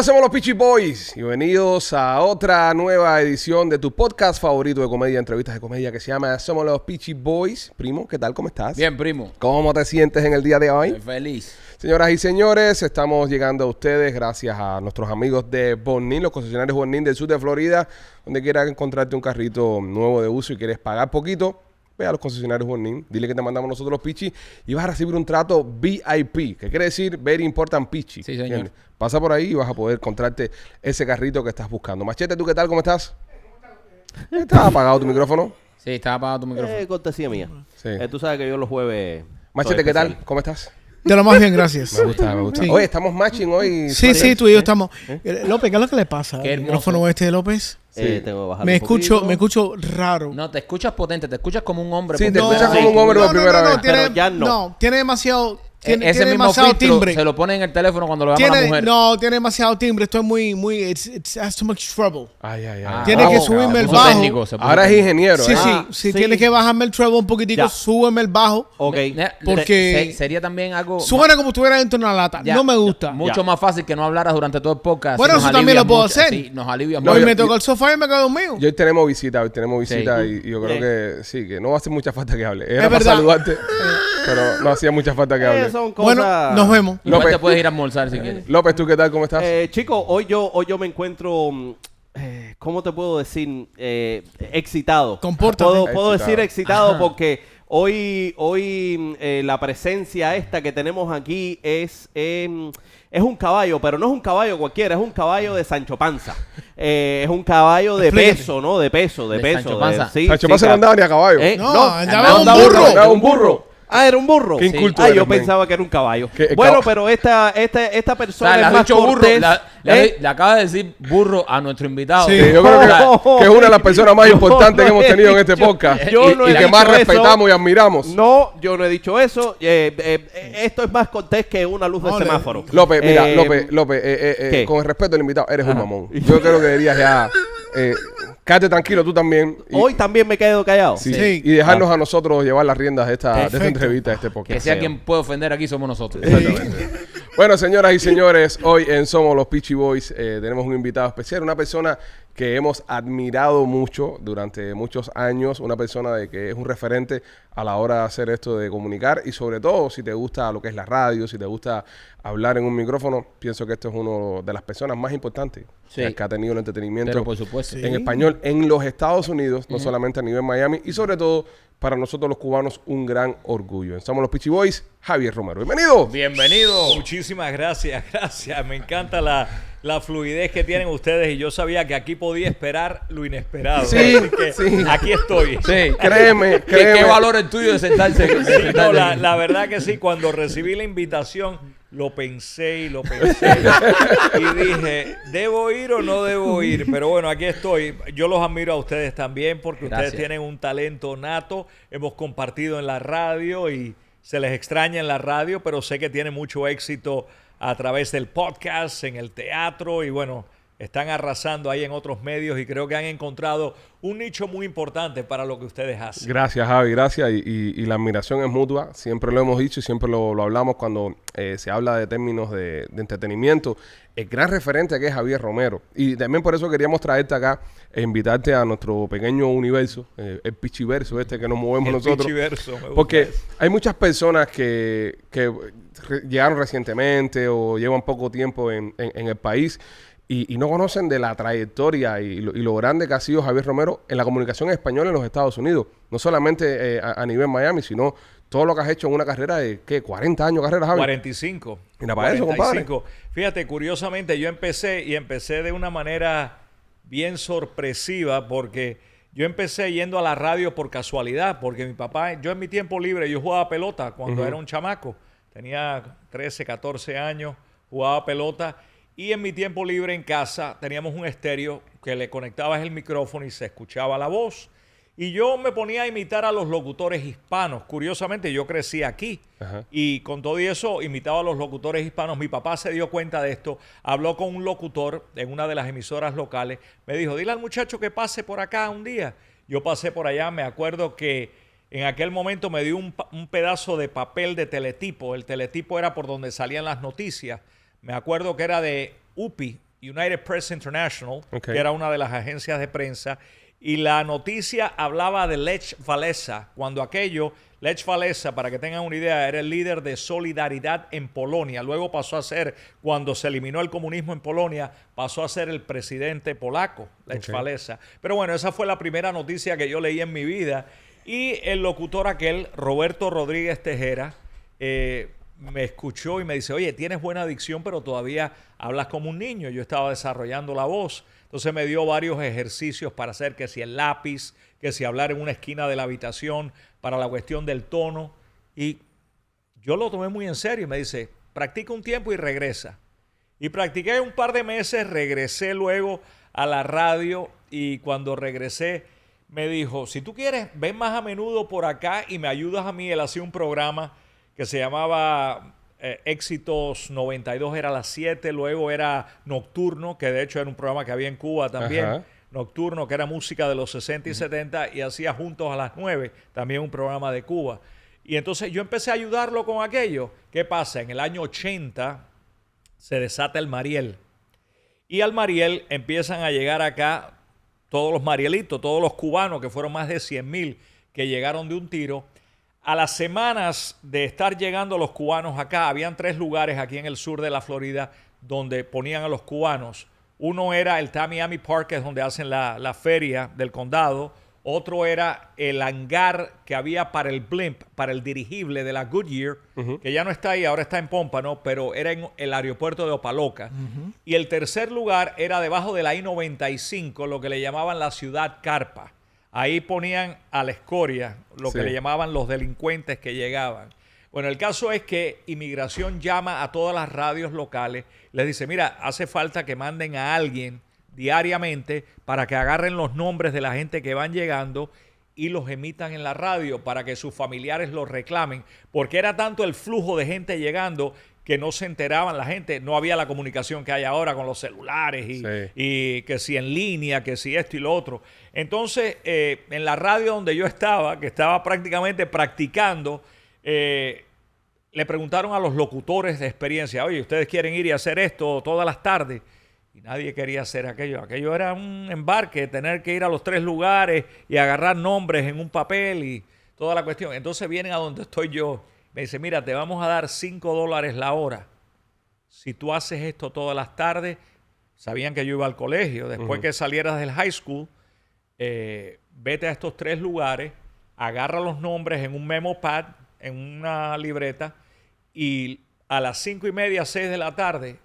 Hola, somos los Peachy Boys y bienvenidos a otra nueva edición de tu podcast favorito de comedia, entrevistas de comedia que se llama Somos los Peachy Boys. Primo, ¿qué tal? ¿Cómo estás? Bien, primo. ¿Cómo te sientes en el día de hoy? Estoy feliz. Señoras y señores, estamos llegando a ustedes gracias a nuestros amigos de Bonin, los concesionarios Bonin del sur de Florida. Donde quieras encontrarte un carrito nuevo de uso y quieres pagar poquito, ve a los concesionarios Bonin, dile que te mandamos nosotros los Peachy y vas a recibir un trato VIP, que quiere decir Very Important Peachy. Sí, señor. ¿Entiendes? Pasa por ahí y vas a poder encontrarte ese carrito que estás buscando. Machete, ¿tú qué tal? ¿Cómo estás? ¿Estás apagado tu micrófono? Sí, estaba apagado tu micrófono. Cortesía mía. Sí. Tú sabes que yo los jueves... Machete, ¿qué tal? ¿Cómo estás? De lo más bien, gracias. Me gusta, me gusta. Sí. Oye, estamos matching hoy. Sí, sí, tú y yo estamos. López, ¿qué es lo que le pasa? Qué ¿El hermoso. micrófono este de López? Sí. Tengo que bajar Me un escucho, poquito. me escucho raro. No, te escuchas potente, te escuchas como un hombre. Sí, te potente. escuchas como un hombre por primera vez. tiene, Pero ya no. No, tiene demasiado, tiene Ese mismo demasiado filtro timbre. se lo pone en el teléfono cuando lo llama a la Tiene, mujer. no, tiene demasiado timbre. Estoy muy, it's has too much trouble. Ay, ay, ay. Ah, Tiene que subirme se el puso bajo. técnico, se puso Ahora es técnico. ingeniero, Sí, ¿eh? sí, sí. tiene que bajarme el treble un poquitico, Ya. súbeme el bajo. Ok. Porque sería también algo suena como si estuviera dentro de una lata. ya, No me gusta. mucho Ya. más fácil que no hablaras durante todo el podcast. Bueno, Nos eso también alivia lo puedo mucho. hacer. Sí, nos alivia No, Hoy mucho. me toco el sofá y me quedo dormido. Y hoy tenemos visita, y yo creo Sí. que sí, que no va a hacer mucha falta que hable. Era Es para verdad. saludarte, pero no hacía mucha falta que hable. Son cosas... Bueno, nos vemos. Igual López. te puedes ir a almorzar si quieres. López, ¿tú qué tal? ¿Cómo estás? Chicos, hoy yo me encuentro... ¿cómo te puedo decir? Excitado. Compórtate. Puedo Excitado. decir excitado Ajá. porque hoy la presencia esta que tenemos aquí es un caballo, pero no es un caballo cualquiera, es un caballo de Sancho Panza. Es un caballo de Explícate. peso, ¿no? De peso. De Sancho Panza. Sí, Sancho sí, Panza no ca- andaba ni a caballo. No, andaba no, un andaba burro. Andaba un burro. Ah, era un burro. Qué inculto Ah, eres, yo men. pensaba que era un caballo. Que- Bueno, cab- pero esta O persona sea, le es has más dicho burro. cortés. Le acabas de decir burro a nuestro invitado. Sí. Sí, yo creo O sea, que es una de las personas más Yo importantes que no hemos he tenido en este dicho- podcast. yo no y he que más dicho eso. respetamos y admiramos. No, yo no he dicho eso. Esto es más cortés que una luz de No, semáforo. López, mira, Eh, López, ¿qué? con el respeto al invitado, eres un mamón. Yo creo que deberías ya quédate tranquilo tú también. Hoy también me he quedado callado. Sí, Sí. y dejarnos a nosotros llevar las riendas de esta Perfecto. entrevista, de este que podcast. sea quien puede ofender aquí somos nosotros. Exactamente. Bueno, señoras y señores, hoy en Somos los Peachy Boys tenemos un invitado especial, una persona que hemos admirado mucho durante muchos años, una persona de que es un referente a la hora de hacer esto de comunicar y sobre todo si te gusta lo que es la radio, si te gusta hablar en un micrófono, pienso que esto es una de las personas más importantes Sí. que ha tenido el entretenimiento Pero por supuesto. en español en los Estados Unidos, no solamente a nivel Miami y sobre todo para nosotros los cubanos un gran orgullo. Somos los Peachy Boys, Javier Romero. Bienvenido. Bienvenido. Muchísimas gracias, gracias. Me encanta la fluidez que tienen ustedes y yo sabía que aquí podía esperar lo inesperado. Sí, Así que sí. aquí estoy. Sí. Créeme, ¿Qué créeme. valor el tuyo de sentarse? de Sí, sentarte no, aquí? la verdad que sí, cuando recibí la invitación lo pensé y lo pensé y dije, ¿debo ir o no debo ir? Pero bueno, aquí estoy. Yo los admiro a ustedes también porque Gracias. ustedes tienen un talento nato. Hemos compartido en la radio y se les extraña en la radio, pero sé que tienen mucho éxito a través del podcast, en el teatro y bueno, están arrasando ahí en otros medios y creo que han encontrado un nicho muy importante para lo que ustedes hacen. Gracias, Javi, gracias. Y la admiración es mutua. Siempre lo hemos dicho y siempre lo hablamos cuando se habla de términos de entretenimiento. El gran referente aquí es Javier Romero. Y también por eso queríamos traerte acá e invitarte a nuestro pequeño universo, el pichiverso este que nos movemos El nosotros. pichiverso, me gusta Porque eso. hay muchas personas que llegaron recientemente o llevan poco tiempo en el país y no conocen de la trayectoria y lo grande que ha sido Javier Romero en la comunicación española en los Estados Unidos. No solamente a nivel Miami, sino todo lo que has hecho en una carrera de, ¿qué? 40 años de carrera, Javi. 45. Mira para eso, compadre. Fíjate, curiosamente yo empecé de una manera bien sorpresiva porque yo empecé yendo a la radio por casualidad, porque mi papá, yo en mi tiempo libre, yo jugaba pelota cuando era un chamaco. Tenía 13, 14 años, jugaba pelota y en mi tiempo libre en casa teníamos un estéreo que le conectabas el micrófono y se escuchaba la voz. Y yo me ponía a imitar a los locutores hispanos. Curiosamente, yo crecí aquí. Ajá. Y con todo y eso, imitaba a los locutores hispanos. Mi papá se dio cuenta de esto. Habló con un locutor en una de las emisoras locales. Me dijo, dile al muchacho que pase por acá un día. Yo pasé por allá. Me acuerdo que en aquel momento me dio un pedazo de papel de teletipo. El teletipo era por donde salían las noticias. Me acuerdo que era de UPI. United Press International, Ok. que era una de las agencias de prensa, y la noticia hablaba de Lech Walesa, cuando aquello, Lech Walesa, para que tengan una idea, era el líder de Solidaridad en Polonia. Luego pasó a ser, cuando se eliminó el comunismo en Polonia, pasó a ser el presidente polaco, Lech Ok. Walesa. Pero bueno, esa fue la primera noticia que yo leí en mi vida. Y el locutor aquel, Roberto Rodríguez Tejera, me escuchó y me dice, oye, tienes buena dicción, pero todavía hablas como un niño. Yo estaba desarrollando la voz. Entonces me dio varios ejercicios para hacer que si el lápiz, que si hablar en una esquina de la habitación, para la cuestión del tono. Y yo lo tomé muy en serio y me dice, practica un tiempo y regresa. Y practiqué un par de meses, regresé luego a la radio y cuando regresé me dijo, si tú quieres, ven más a menudo por acá y me ayudas a mí. Él hacía un programa que se llamaba Éxitos 92, era a las 7, luego era Nocturno, que de hecho era un programa que había en Cuba también, Ajá. Nocturno, que era música de los 60 y 70, y hacía Juntos a las 9, también un programa de Cuba. Y entonces yo empecé a ayudarlo con aquello. ¿Qué pasa? En el año 80 se desata el Mariel. Y al Mariel empiezan a llegar acá todos los marielitos, todos los cubanos, que fueron más de 100,000 que llegaron de un tiro. A las semanas de estar llegando los cubanos acá, habían 3 lugares aquí en el sur de la Florida donde ponían a los cubanos. Uno era el Tamiami Park, que es donde hacen la feria del condado. Otro era el hangar que había para el blimp, para el dirigible de la Goodyear, que ya no está ahí, ahora está en Pómpano, pero era en el aeropuerto de Opaloca. Y el tercer lugar era debajo de la I-95, lo que le llamaban la ciudad carpa. Ahí ponían a la escoria, lo Sí. que le llamaban los delincuentes que llegaban. Bueno, el caso es que Inmigración llama a todas las radios locales, les dice, mira, hace falta que manden a alguien diariamente para que agarren los nombres de la gente que van llegando y los emitan en la radio para que sus familiares los reclamen, porque era tanto el flujo de gente llegando que no se enteraban la gente, no había la comunicación que hay ahora con los celulares y, Sí. y que si en línea, que si esto y lo otro. Entonces, en la radio donde yo estaba, que estaba prácticamente practicando, le preguntaron a los locutores de experiencia, oye, ¿ustedes quieren ir y hacer esto todas las tardes? Y nadie quería hacer aquello. Aquello era un embarque, tener que ir a los 3 lugares y agarrar nombres en un papel y toda la cuestión. Entonces vienen a donde estoy yo. Me dice, mira, te vamos a dar $5 la hora. Si tú haces esto todas las tardes, sabían que yo iba al colegio. Después que salieras del high school, vete a estos 3 lugares, agarra los nombres en un memo pad, en una libreta, y a las 5:30, 6 de la tarde,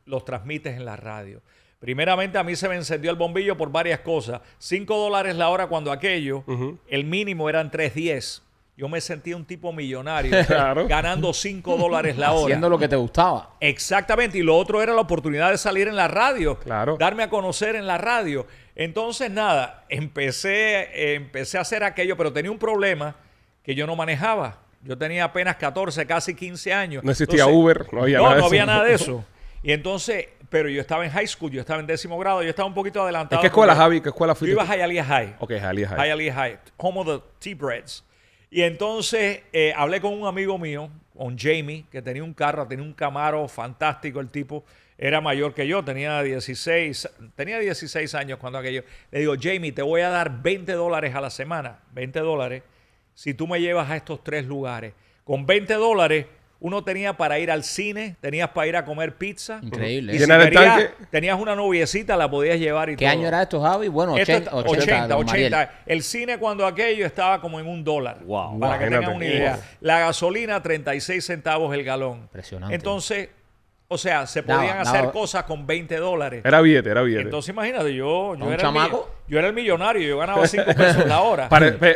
los transmites en la radio. Primeramente, a mí se me encendió el bombillo por varias cosas. $5 la hora cuando aquello, el mínimo eran $3.10. Yo me sentía un tipo millonario, Claro. ganando $5 la hora. Haciendo lo que te gustaba. Exactamente, y lo otro era la oportunidad de salir en la radio, Claro. darme a conocer en la radio. Entonces, nada, empecé a hacer aquello, pero tenía un problema que yo no manejaba. Yo tenía apenas 14, casi 15 años. No existía Entonces, Uber, no había nada de no eso. había nada de eso. Y entonces, pero yo estaba en high school, yo estaba en 10º grado, yo estaba un poquito adelantado. ¿En qué escuela, porque Javi? ¿Qué escuela Yo fuiste? iba a Hialeah High. Ok, Hialeah High. Hialeah High, home of the T-Breads. Y entonces hablé con un amigo mío, con Jamie, que tenía un carro, tenía un Camaro fantástico. El tipo era mayor que yo, tenía 16 años cuando aquello. Le digo, Jamie, te voy a dar $20 a la semana, $20, si tú me llevas a estos 3 lugares. Con $20 uno tenía para ir al cine, tenías para ir a comer pizza. Increíble. Y ¿eh? si Llenar el querías, tanque. tenías una noviecita, la podías llevar y ¿Qué todo. año era esto, Javi? Bueno, Esto 80. es 80, don Mariel. El cine cuando aquello estaba como en $1. Wow. Para que Imagínate. tengan una idea. Wow. La gasolina, 36 centavos el galón. Impresionante. Entonces, o sea, se Daba, podían hacer daba. cosas con $20. Era billete, era billete. Entonces, imagínate, yo un era chamaco. yo era el millonario, yo ganaba 5 pesos la hora.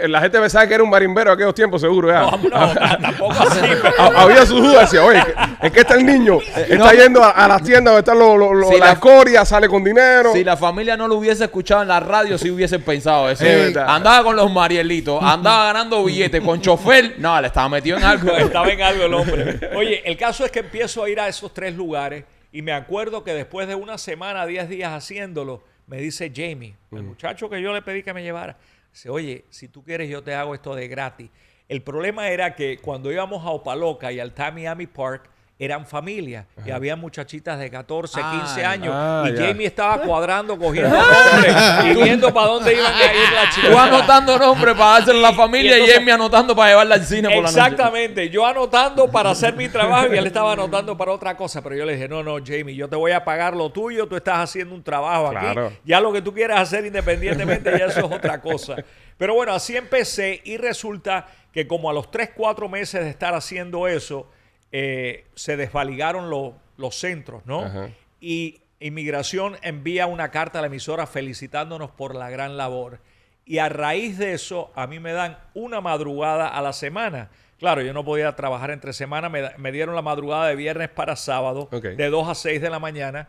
La gente pensaba que era un marimbero aquellos tiempos, seguro. Ya. No, tampoco así. pero- Había sus dudas, decía, oye, ¿en qué está el niño? Está yendo a las tiendas donde están Sí, la la- escoria, sale con dinero. Si la familia no lo hubiese escuchado en la radio, sí hubiesen pensado eso. Es verdad. Andaba con los Marielitos, andaba ganando billetes con chofer. No, le estaba metido en algo. Estaba en algo el hombre. Oye, el caso es que empiezo a ir a esos 3 lugares y me acuerdo que después de una semana, 10 días haciéndolo, me dice Jamie, el muchacho que yo le pedí que me llevara, dice, oye, si tú quieres yo te hago esto de gratis. El problema era que cuando íbamos a Opaloca y al Tamiami Park, eran familia. Y había muchachitas de 14, Ah, 15 años. ah, y ya. Jamie estaba cuadrando, cogiendo nombres y viendo para dónde iban a ir las chicas. Tú anotando nombres para dárselo a la familia y, entonces- Jamie anotando para llevarla al cine por la noche. Exactamente, yo anotando para hacer mi trabajo y él estaba anotando para otra cosa, pero yo le dije, no, Jamie, yo te voy a pagar lo tuyo, tú estás haciendo un trabajo Claro. aquí, ya lo que tú quieras hacer independientemente, ya eso es otra cosa. Pero bueno, así empecé y resulta que como a los 3, 4 meses de estar haciendo eso, se desvaligaron los centros, ¿no? Ajá. Y Inmigración envía una carta a la emisora felicitándonos por la gran labor. Y a raíz de eso, a mí me dan una madrugada a la semana. Claro, yo no podía trabajar entre semana, me dieron la madrugada de viernes para sábado, Ok. de 2 a 6 de la mañana.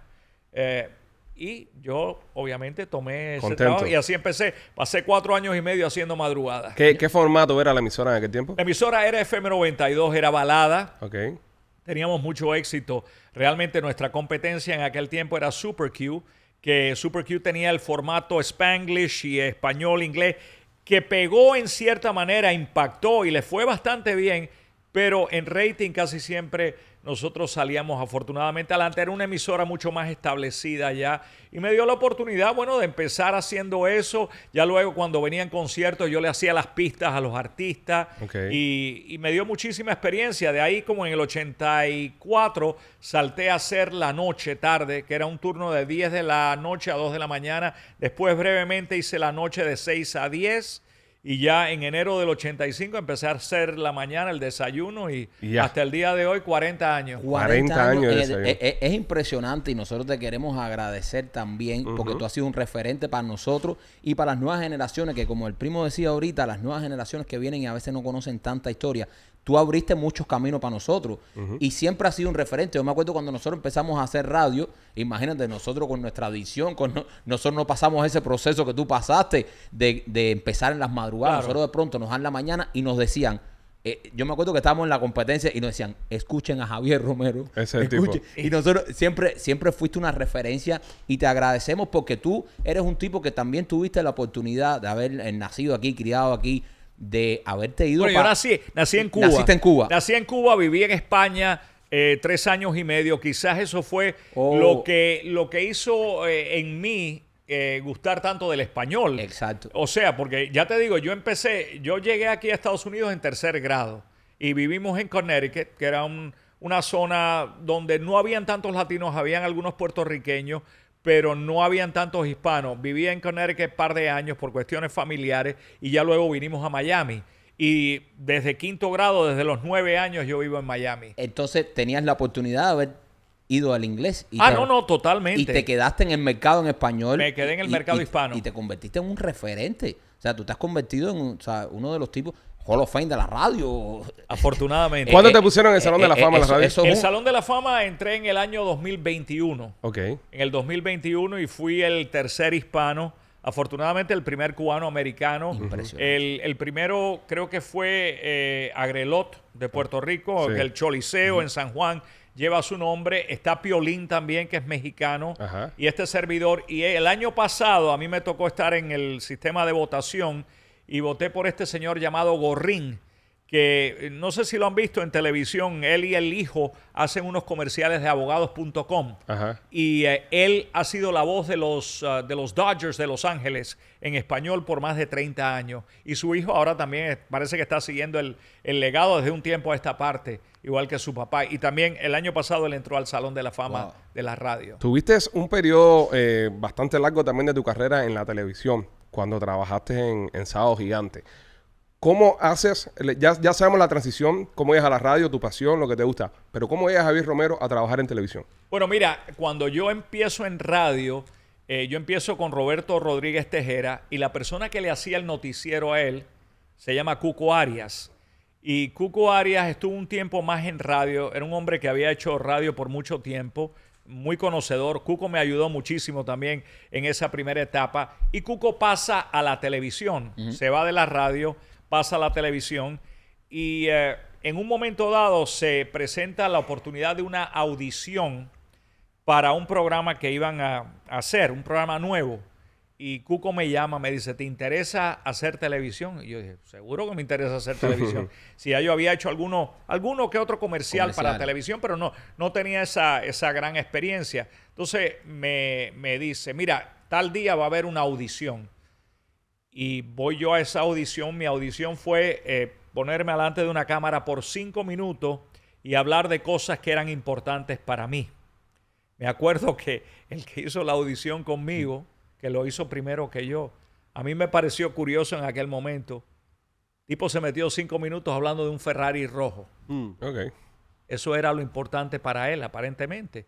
Y yo, obviamente, tomé ese Contento. trabajo y así empecé. Pasé 4 años y medio haciendo madrugadas. ¿Qué formato era la emisora en aquel tiempo? La emisora era FM 92, era balada. Ok. Teníamos mucho éxito. Realmente nuestra competencia en aquel tiempo era Super Q, que Super Q tenía el formato Spanglish y español, inglés, que pegó en cierta manera, impactó y le fue bastante bien, pero en rating casi siempre nosotros salíamos afortunadamente adelante. Era una emisora mucho más establecida ya y me dio la oportunidad, bueno, de empezar haciendo eso. Ya luego cuando venían conciertos yo le hacía las pistas a los artistas Ok. y me dio muchísima experiencia. De ahí como en el 84 salté a hacer la noche tarde, que era un turno de 10 de la noche a 2 de la mañana. Después brevemente hice la noche de 6 a 10. Y ya en enero del 85 empecé a hacer la mañana, el desayuno y Ya. hasta el día de hoy 40 años. 40 años de desayuno. Es impresionante y nosotros te queremos agradecer también porque tú has sido un referente para nosotros y para las nuevas generaciones que, como el primo decía ahorita, las nuevas generaciones que vienen y a veces no conocen tanta historia. Tú abriste muchos caminos para nosotros y siempre has sido un referente. Yo me acuerdo cuando nosotros empezamos a hacer radio, imagínate, nosotros con nuestra adicción, nosotros no pasamos ese proceso que tú pasaste de empezar en las madrugadas. Claro. Nosotros de pronto nos dan la mañana y nos decían, yo me acuerdo que estábamos en la competencia y nos decían, escuchen a Javier Romero. Ese es el tipo. Y nosotros siempre fuiste una referencia y te agradecemos porque tú eres un tipo que también tuviste la oportunidad de haber nacido aquí, criado aquí, de haberte ido. Bueno, yo nací en Cuba. Naciste en Cuba. Nací en Cuba, viví en España 3 años y medio. Quizás eso fue Oh. lo que hizo en mí gustar tanto del español. Exacto. O sea, porque ya te digo, yo llegué aquí a Estados Unidos en 3er grado y vivimos en Connecticut, que era una zona donde no habían tantos latinos, habían algunos puertorriqueños, pero no habían tantos hispanos. Vivía en Connecticut un par de años por cuestiones familiares y ya luego vinimos a Miami. Y desde 5º grado, desde los 9 años, yo vivo en Miami. Entonces tenías la oportunidad de haber ido al inglés. Y No, totalmente. Y te quedaste en el mercado en español. Me quedé en el mercado hispano. Y te convertiste en un referente. O sea, tú te has convertido en uno de los tipos Hall of Fame de la radio. Afortunadamente. ¿Cuándo te pusieron en el Salón de la Fama en la radio? eso- El Salón de la Fama entré en el año 2021. Ok. En el 2021 y fui el tercer hispano. Afortunadamente el primer cubano americano. Impresionante. El primero creo que fue Agrelot de Puerto Rico, Sí. que el Choliseo en San Juan lleva su nombre. Está Piolín también, que es mexicano. Ajá. Y este servidor. Y el año pasado a mí me tocó estar en el sistema de votación y voté por este señor llamado Gorrín, que no sé si lo han visto en televisión. Él y el hijo hacen unos comerciales de abogados.com. Ajá. Y él ha sido la voz de los Dodgers de Los Ángeles en español por más de 30 años. Y su hijo ahora también parece que está siguiendo el legado desde un tiempo a esta parte, igual que su papá. Y también el año pasado él entró al Salón de la Fama Wow. de la radio. Tuviste un periodo bastante largo también de tu carrera en la televisión, cuando trabajaste en Sábado Gigante. ¿Cómo haces? Ya sabemos la transición, cómo llegas a la radio, tu pasión, lo que te gusta. Pero ¿cómo llegas, Javier Romero, a trabajar en televisión? Bueno, mira, cuando yo empiezo en radio, yo empiezo con Roberto Rodríguez Tejera y la persona que le hacía el noticiero a él se llama Cuco Arias. Y Cuco Arias estuvo un tiempo más en radio. Era un hombre que había hecho radio por mucho tiempo, muy conocedor. Cuco me ayudó muchísimo también en esa primera etapa. Y Cuco pasa a la televisión. Se va de la radio, pasa a la televisión y en un momento dado se presenta la oportunidad de una audición para un programa que iban a hacer, un programa nuevo. Y Cuco me llama, me dice, ¿te interesa hacer televisión? Y yo dije, seguro que me interesa hacer televisión. Si ya yo había hecho alguno que otro comercial para televisión, pero no tenía esa gran experiencia. Entonces me dice, mira, tal día va a haber una audición. Y voy yo a esa audición. Mi audición fue ponerme delante de una cámara por 5 minutos y hablar de cosas que eran importantes para mí. Me acuerdo que el que hizo la audición conmigo, que lo hizo primero que yo, a mí me pareció curioso en aquel momento. Tipo se metió 5 minutos hablando de un Ferrari rojo. Okay. Eso era lo importante para él, aparentemente.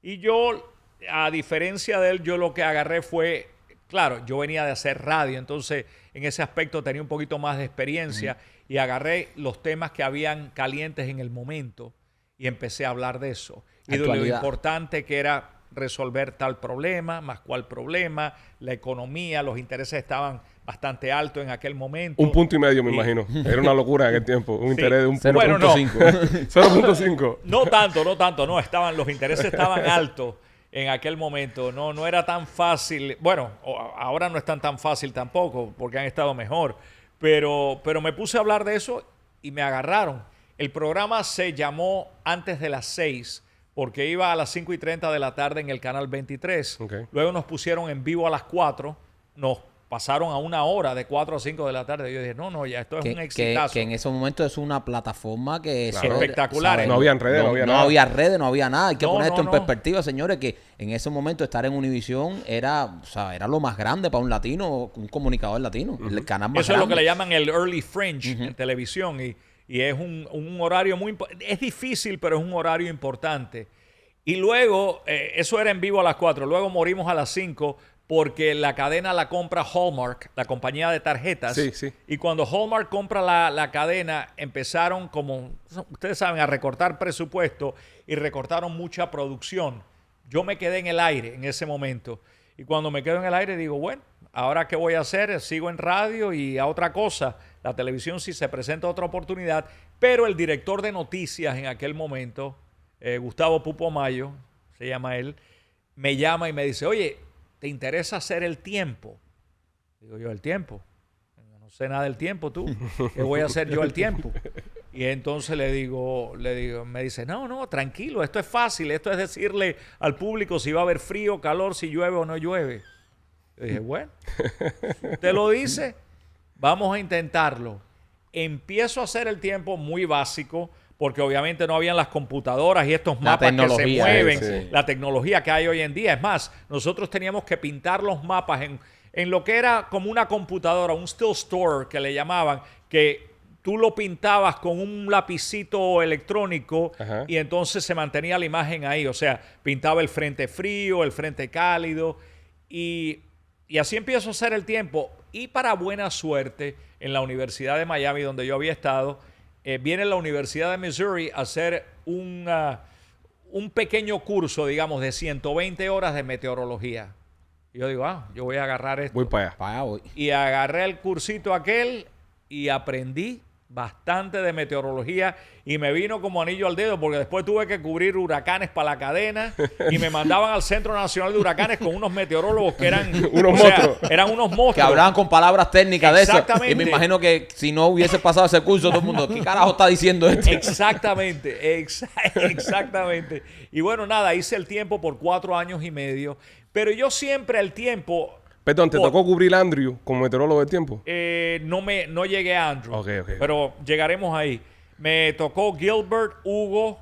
Y yo, a diferencia de él, yo lo que agarré fue, claro, yo venía de hacer radio, entonces en ese aspecto tenía un poquito más de experiencia y agarré los temas que habían calientes en el momento y empecé a hablar de eso. Y de lo importante que era resolver tal problema, más cual problema, la economía, los intereses estaban bastante altos en aquel momento. 1,5 punto, me imagino. Era una locura en aquel tiempo. Un interés de 1,5. Bueno, 0.5. No tanto. Los intereses estaban altos en aquel momento. No era tan fácil. Bueno, ahora no es tan fácil tampoco, porque han estado mejor. Pero me puse a hablar de eso y me agarraron. El programa se llamó Antes de las 6, porque iba a las 5:30 de la tarde en el canal 23. Okay. Luego nos pusieron en vivo a las 4. Nos pasaron a 1 hora, de 4 a 5 de la tarde. Yo dije, ya esto es un exitazo. Que en ese momento es una plataforma que es espectacular. No había redes, no había redes, no había nada. Hay que poner esto en perspectiva, señores, que en ese momento estar en Univision era lo más grande para un latino, un comunicador latino. El canal más grande. Eso es lo que le llaman el early fringe en televisión. Y es un horario muy importante. Es difícil, pero es un horario importante. Y luego, eso era en vivo a las 4. Luego morimos a las 5 porque la cadena la compra Hallmark, la compañía de tarjetas. Sí. Y cuando Hallmark compra la cadena, empezaron, como ustedes saben, a recortar presupuesto y recortaron mucha producción. Yo me quedé en el aire en ese momento. Y cuando me quedo en el aire digo, bueno, ¿ahora qué voy a hacer? Sigo en radio y a otra cosa. La televisión sí se presenta otra oportunidad. Pero el director de noticias en aquel momento, Gustavo Pupo Mayo, se llama él, me llama y me dice, oye, ¿te interesa hacer El Tiempo? Digo yo, ¿El Tiempo? No sé nada del tiempo tú. ¿Qué voy a hacer yo El Tiempo? Y entonces le digo, me dice, no, tranquilo, esto es fácil. Esto es decirle al público si va a haber frío, calor, si llueve o no llueve. Yo dije, bueno, ¿te lo dice? Vamos a intentarlo. Empiezo a hacer El Tiempo muy básico, porque obviamente no habían las computadoras y estos mapas que se mueven, la tecnología que hay hoy en día. Es más, nosotros teníamos que pintar los mapas en lo que era como una computadora, un still store que le llamaban, que tú lo pintabas con un lapicito electrónico. Ajá. Y entonces se mantenía la imagen ahí. O sea, pintaba el frente frío, el frente cálido y así empiezo a hacer El Tiempo. Y para buena suerte, en la Universidad de Miami, donde yo había estado, viene la Universidad de Missouri a hacer un pequeño curso, digamos, de 120 horas de meteorología. Y yo digo, yo voy a agarrar esto. Voy para allá. Voy. Y agarré el cursito aquel y aprendí bastante de meteorología y me vino como anillo al dedo porque después tuve que cubrir huracanes para la cadena y me mandaban al Centro Nacional de Huracanes con unos meteorólogos que eran eran unos monstruos que hablaban con palabras técnicas de eso. Exactamente. Y me imagino que si no hubiese pasado ese curso todo el mundo, ¿qué carajo está diciendo esto? Exactamente. Y bueno, nada, hice El Tiempo por 4 años y medio, pero yo siempre El Tiempo... Perdón, ¿te tocó cubrir a Andrew como meteorólogo del tiempo? No llegué a Andrew. Okay. Pero llegaremos ahí. Me tocó Gilbert, Hugo.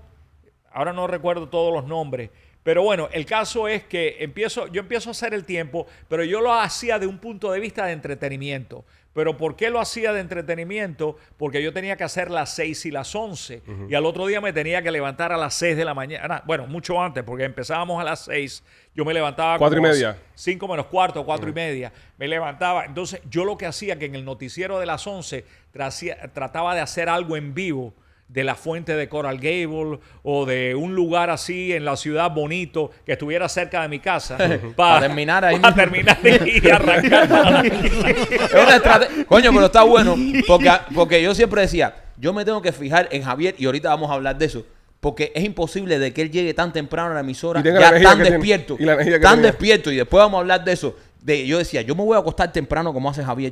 Ahora no recuerdo todos los nombres. Pero bueno, el caso es que yo empiezo a hacer El Tiempo, pero yo lo hacía de un punto de vista de entretenimiento. ¿Pero por qué lo hacía de entretenimiento? Porque yo tenía que hacer las 6 y las 11. Uh-huh. Y al otro día me tenía que levantar a las 6 de la mañana. Bueno, mucho antes, porque empezábamos a las 6. Yo me levantaba 4:30. 5 menos cuarto, 4:30. Me levantaba. Entonces, yo lo que hacía, que en el noticiero de las 11 trataba de hacer algo en vivo de la fuente de Coral Gable o de un lugar así en la ciudad bonito que estuviera cerca de mi casa para terminar ahí. Para terminar y arrancar. Es una estrategia. Coño, pero está bueno porque yo siempre decía, yo me tengo que fijar en Javier y ahorita vamos a hablar de eso. Porque es imposible de que él llegue tan temprano a la emisora, ya tan despierto. Tan despierto. Y después vamos a hablar de eso. Yo decía, yo me voy a acostar temprano como hace Javier.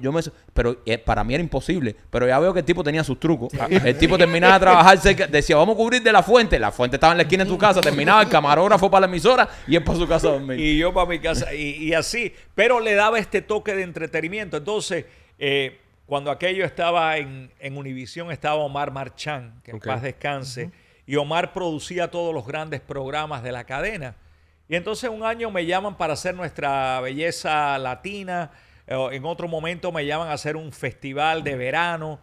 Pero para mí era imposible. Pero ya veo que el tipo tenía sus trucos. El tipo terminaba de trabajar cerca. Decía, vamos a cubrir de la fuente. La fuente estaba en la esquina de tu casa. Terminaba el camarógrafo para la emisora y él para su casa a dormir. Y yo para mi casa. Y así. Pero le daba este toque de entretenimiento. Entonces, cuando aquello estaba en Univisión, estaba Omar Marchán, que en paz descanse. Y Omar producía todos los grandes programas de la cadena. Y entonces un año me llaman para hacer nuestra belleza latina. En otro momento me llaman a hacer un festival de verano.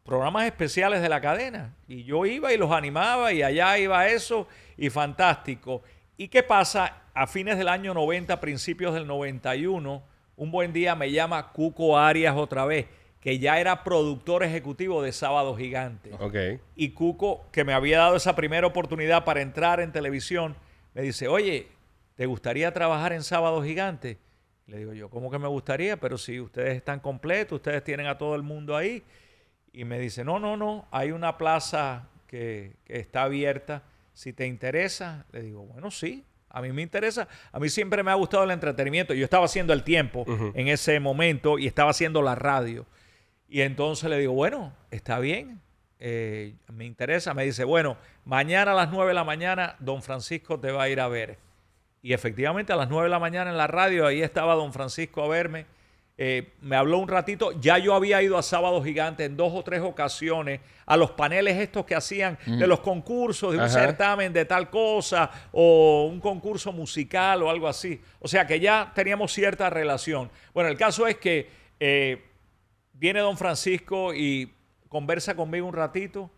Programas especiales de la cadena. Y yo iba y los animaba y allá iba eso. Y fantástico. ¿Y qué pasa? A fines del año 90, principios del 91, un buen día me llama Cuco Arias otra vez, que ya era productor ejecutivo de Sábado Gigante. Okay. Y Cuco, que me había dado esa primera oportunidad para entrar en televisión, me dice, oye, ¿te gustaría trabajar en Sábado Gigante? Le digo yo, ¿cómo que me gustaría? Pero si ustedes están completos, ustedes tienen a todo el mundo ahí. Y me dice, no, hay una plaza que está abierta. Si te interesa, le digo, bueno, sí, a mí me interesa. A mí siempre me ha gustado el entretenimiento. Yo estaba haciendo el tiempo en ese momento y estaba haciendo la radio. Y entonces le digo, bueno, está bien, me interesa. Me dice, bueno, mañana a las 9 de la mañana, don Francisco te va a ir a ver. Y efectivamente a las 9 de la mañana en la radio, ahí estaba don Francisco a verme. Me habló un ratito. Ya yo había ido a Sábado Gigante en 2 o 3 ocasiones a los paneles estos que hacían de los concursos, de un certamen de tal cosa o un concurso musical o algo así. O sea que ya teníamos cierta relación. Bueno, el caso es que viene don Francisco y conversa conmigo un ratito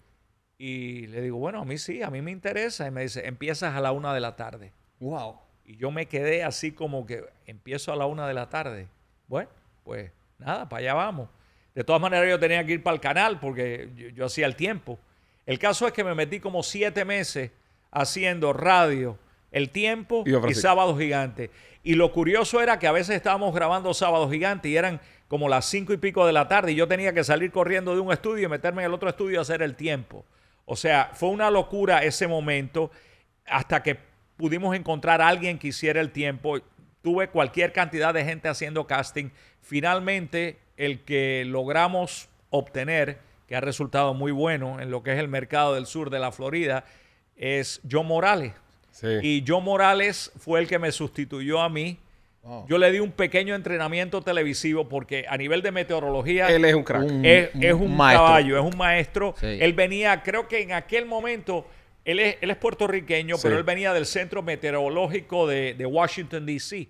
y le digo, bueno, a mí sí, a mí me interesa. Y me dice, empiezas a la 1 de la tarde. Wow. Y yo me quedé así como que empiezo a la 1 de la tarde. Bueno, pues nada, para allá vamos. De todas maneras yo tenía que ir para el canal porque yo hacía el tiempo. El caso es que me metí como 7 meses haciendo radio, el tiempo y Sábado Gigante. Y lo curioso era que a veces estábamos grabando Sábado Gigante y eran como las 5 y pico de la tarde y yo tenía que salir corriendo de un estudio y meterme en el otro estudio a hacer el tiempo. O sea, fue una locura ese momento hasta que pudimos encontrar a alguien que hiciera el tiempo. Tuve cualquier cantidad de gente haciendo casting. Finalmente, el que logramos obtener, que ha resultado muy bueno en lo que es el mercado del sur de la Florida, es John Morales. Sí. Y John Morales fue el que me sustituyó a mí. Wow. Yo le di un pequeño entrenamiento televisivo porque a nivel de meteorología... Él es un crack. Es un maestro. caballo, es un maestro. Sí. Él venía, creo que en aquel momento... Él es puertorriqueño, sí, pero él venía del Centro Meteorológico de Washington, D.C.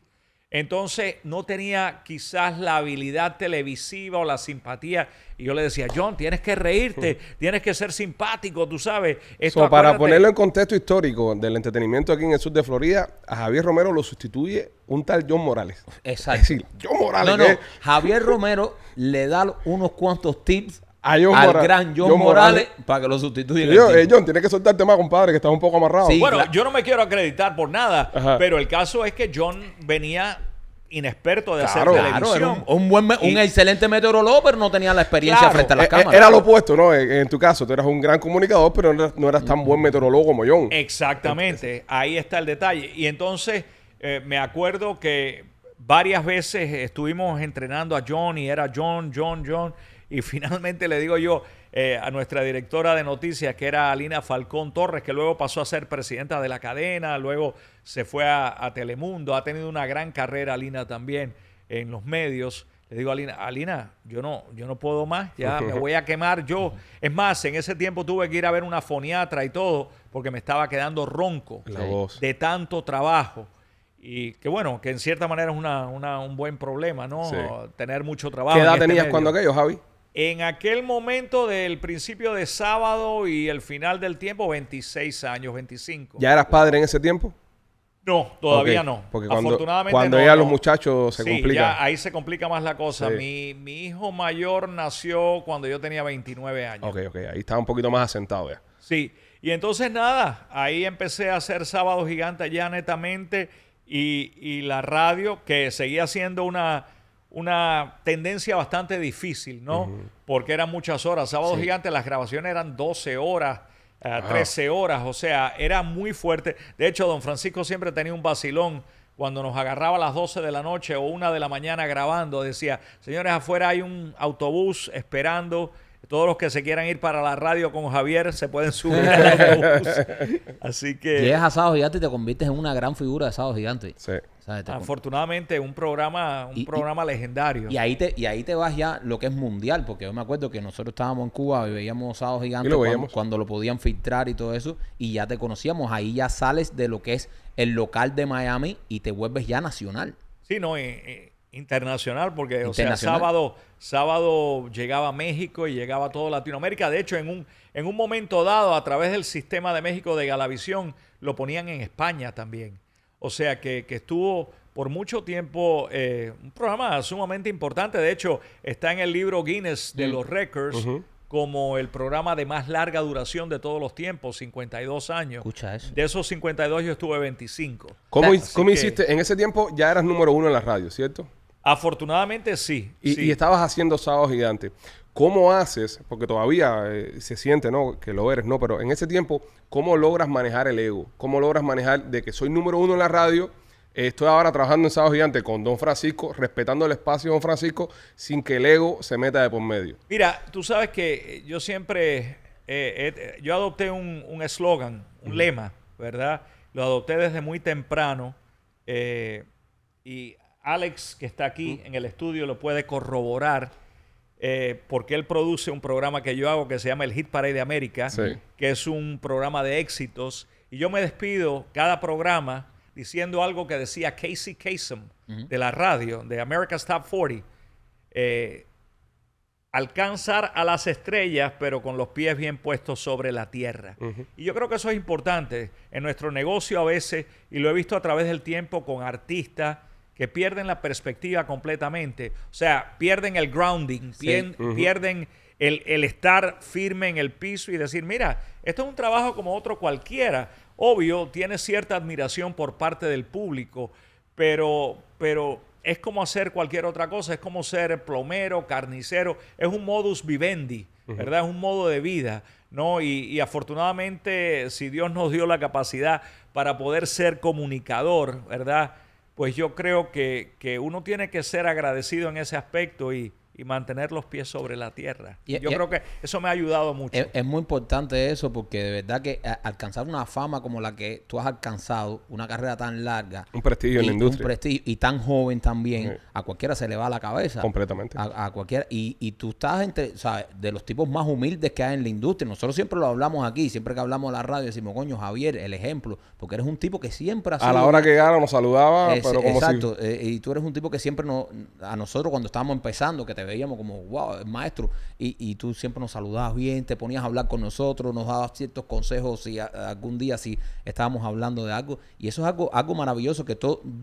Entonces, no tenía quizás la habilidad televisiva o la simpatía. Y yo le decía, John, tienes que reírte, tienes que ser simpático, tú sabes. Esto, para ponerlo en contexto histórico del entretenimiento aquí en el sur de Florida, a Javier Romero lo sustituye un tal John Morales. Exacto. Es decir, John Morales. No, Javier Romero le da unos cuantos tips al gran John Morales para que lo sustituya. John, tienes que soltarte más, compadre, que estás un poco amarrado. Sí, bueno, yo no me quiero acreditar por nada, pero el caso es que John venía inexperto de hacer televisión. Era un excelente meteorólogo, pero no tenía la experiencia frente a las cámaras. Era lo opuesto, ¿no? En tu caso, tú eras un gran comunicador, pero no eras tan buen meteorólogo como John. Exactamente, ahí está el detalle. Y entonces me acuerdo que varias veces estuvimos entrenando a John y era John. Y finalmente le digo yo a nuestra directora de noticias, que era Alina Falcón Torres, que luego pasó a ser presidenta de la cadena, luego se fue a Telemundo, ha tenido una gran carrera Alina también en los medios. Le digo a Alina, yo no puedo más, ya me voy a quemar yo. Es más, en ese tiempo tuve que ir a ver una foniatra y todo, porque me estaba quedando ronco de tanto trabajo. Y que bueno, que en cierta manera es un buen problema, ¿no? Sí. Tener mucho trabajo. ¿Qué edad tenías cuando aquello, Javi? En aquel momento del principio de Sábado y el final del tiempo, 26 años, 25. ¿Ya eras padre en ese tiempo? No, todavía no. Porque afortunadamente cuando ya los muchachos se complica. Ya ahí se complica más la cosa. Sí. Mi hijo mayor nació cuando yo tenía 29 años. Ok. Ahí estaba un poquito más asentado ya. Sí. Y entonces nada, ahí empecé a hacer Sábado Gigante ya netamente y la radio, que seguía siendo una tendencia bastante difícil, ¿no? Porque eran muchas horas. Sábado Gigante, las grabaciones eran 12 horas, 13 horas, o sea, era muy fuerte. De hecho, don Francisco siempre tenía un vacilón cuando nos agarraba a las 12 de la noche o 1 de la mañana grabando, decía, señores, afuera hay un autobús esperando. Todos los que se quieran ir para la radio con Javier se pueden subir al autobús. Así que... Llegas a Sábado Gigante y te conviertes en una gran figura de Sábado Gigante. Sí. ¿Sabes? Afortunadamente, un programa legendario. Y ahí te vas ya lo que es mundial, porque yo me acuerdo que nosotros estábamos en Cuba y veíamos Sábado Gigante cuando lo podían filtrar y todo eso, y ya te conocíamos. Ahí ya sales de lo que es el local de Miami y te vuelves ya nacional. Sí, no, internacional, porque o sea, sábado llegaba a México y llegaba a toda Latinoamérica. De hecho, en un momento dado, a través del sistema de México de Galavisión, lo ponían en España también. O sea, que estuvo por mucho tiempo un programa sumamente importante. De hecho, está en el libro Guinness de los Records como el programa de más larga duración de todos los tiempos, 52 años. Escucha eso. De esos 52 yo estuve 25. ¿Cómo hiciste? En ese tiempo ya eras número 1 en la radio, ¿cierto? Afortunadamente sí. Y estabas haciendo Sábado Gigante. ¿Cómo haces? Porque todavía se siente, ¿no? Que lo eres, ¿no? Pero en ese tiempo, ¿cómo logras manejar el ego? ¿Cómo logras manejar de que soy número 1 en la radio? Estoy ahora trabajando en Sábado Gigante con Don Francisco, respetando el espacio de Don Francisco, sin que el ego se meta de por medio. Mira, tú sabes que yo siempre, yo adopté un eslogan, un lema, ¿verdad? Lo adopté desde muy temprano y Alex, que está aquí en el estudio, lo puede corroborar porque él produce un programa que yo hago que se llama el Hit Parade de América, que es un programa de éxitos. Y yo me despido cada programa diciendo algo que decía Casey Kasem de la radio, de America's Top 40. Alcanzar a las estrellas, pero con los pies bien puestos sobre la tierra. Y yo creo que eso es importante en nuestro negocio a veces, y lo he visto a través del tiempo con artistas que pierden la perspectiva completamente. O sea, pierden el grounding, pierden el estar firme en el piso y decir, mira, esto es un trabajo como otro cualquiera. Obvio, tiene cierta admiración por parte del público, pero es como hacer cualquier otra cosa. Es como ser plomero, carnicero. Es un modus vivendi, ¿verdad? Es un modo de vida, ¿no? Y afortunadamente, si Dios nos dio la capacidad para poder ser comunicador, ¿verdad? Pues yo creo que uno tiene que ser agradecido en ese aspecto y mantener los pies sobre la tierra. Yo creo que eso me ha ayudado mucho. Es muy importante eso porque de verdad que alcanzar una fama como la que tú has alcanzado, una carrera tan larga. Un prestigio en la industria. Un prestigio y tan joven también, a cualquiera se le va a la cabeza. Completamente. A cualquiera. Y tú estás entre, ¿sabes? De los tipos más humildes que hay en la industria. Nosotros siempre lo hablamos aquí, siempre que hablamos de la radio, decimos, coño, Javier, el ejemplo. Porque eres un tipo que siempre ha sido... A la hora que gana nos saludaba, pero como exacto. Y tú eres un tipo que siempre a nosotros cuando estábamos empezando, que te veíamos como, wow, maestro, y tú siempre nos saludabas bien, te ponías a hablar con nosotros, nos dabas ciertos consejos si algún día si estábamos hablando de algo, y eso es algo maravilloso que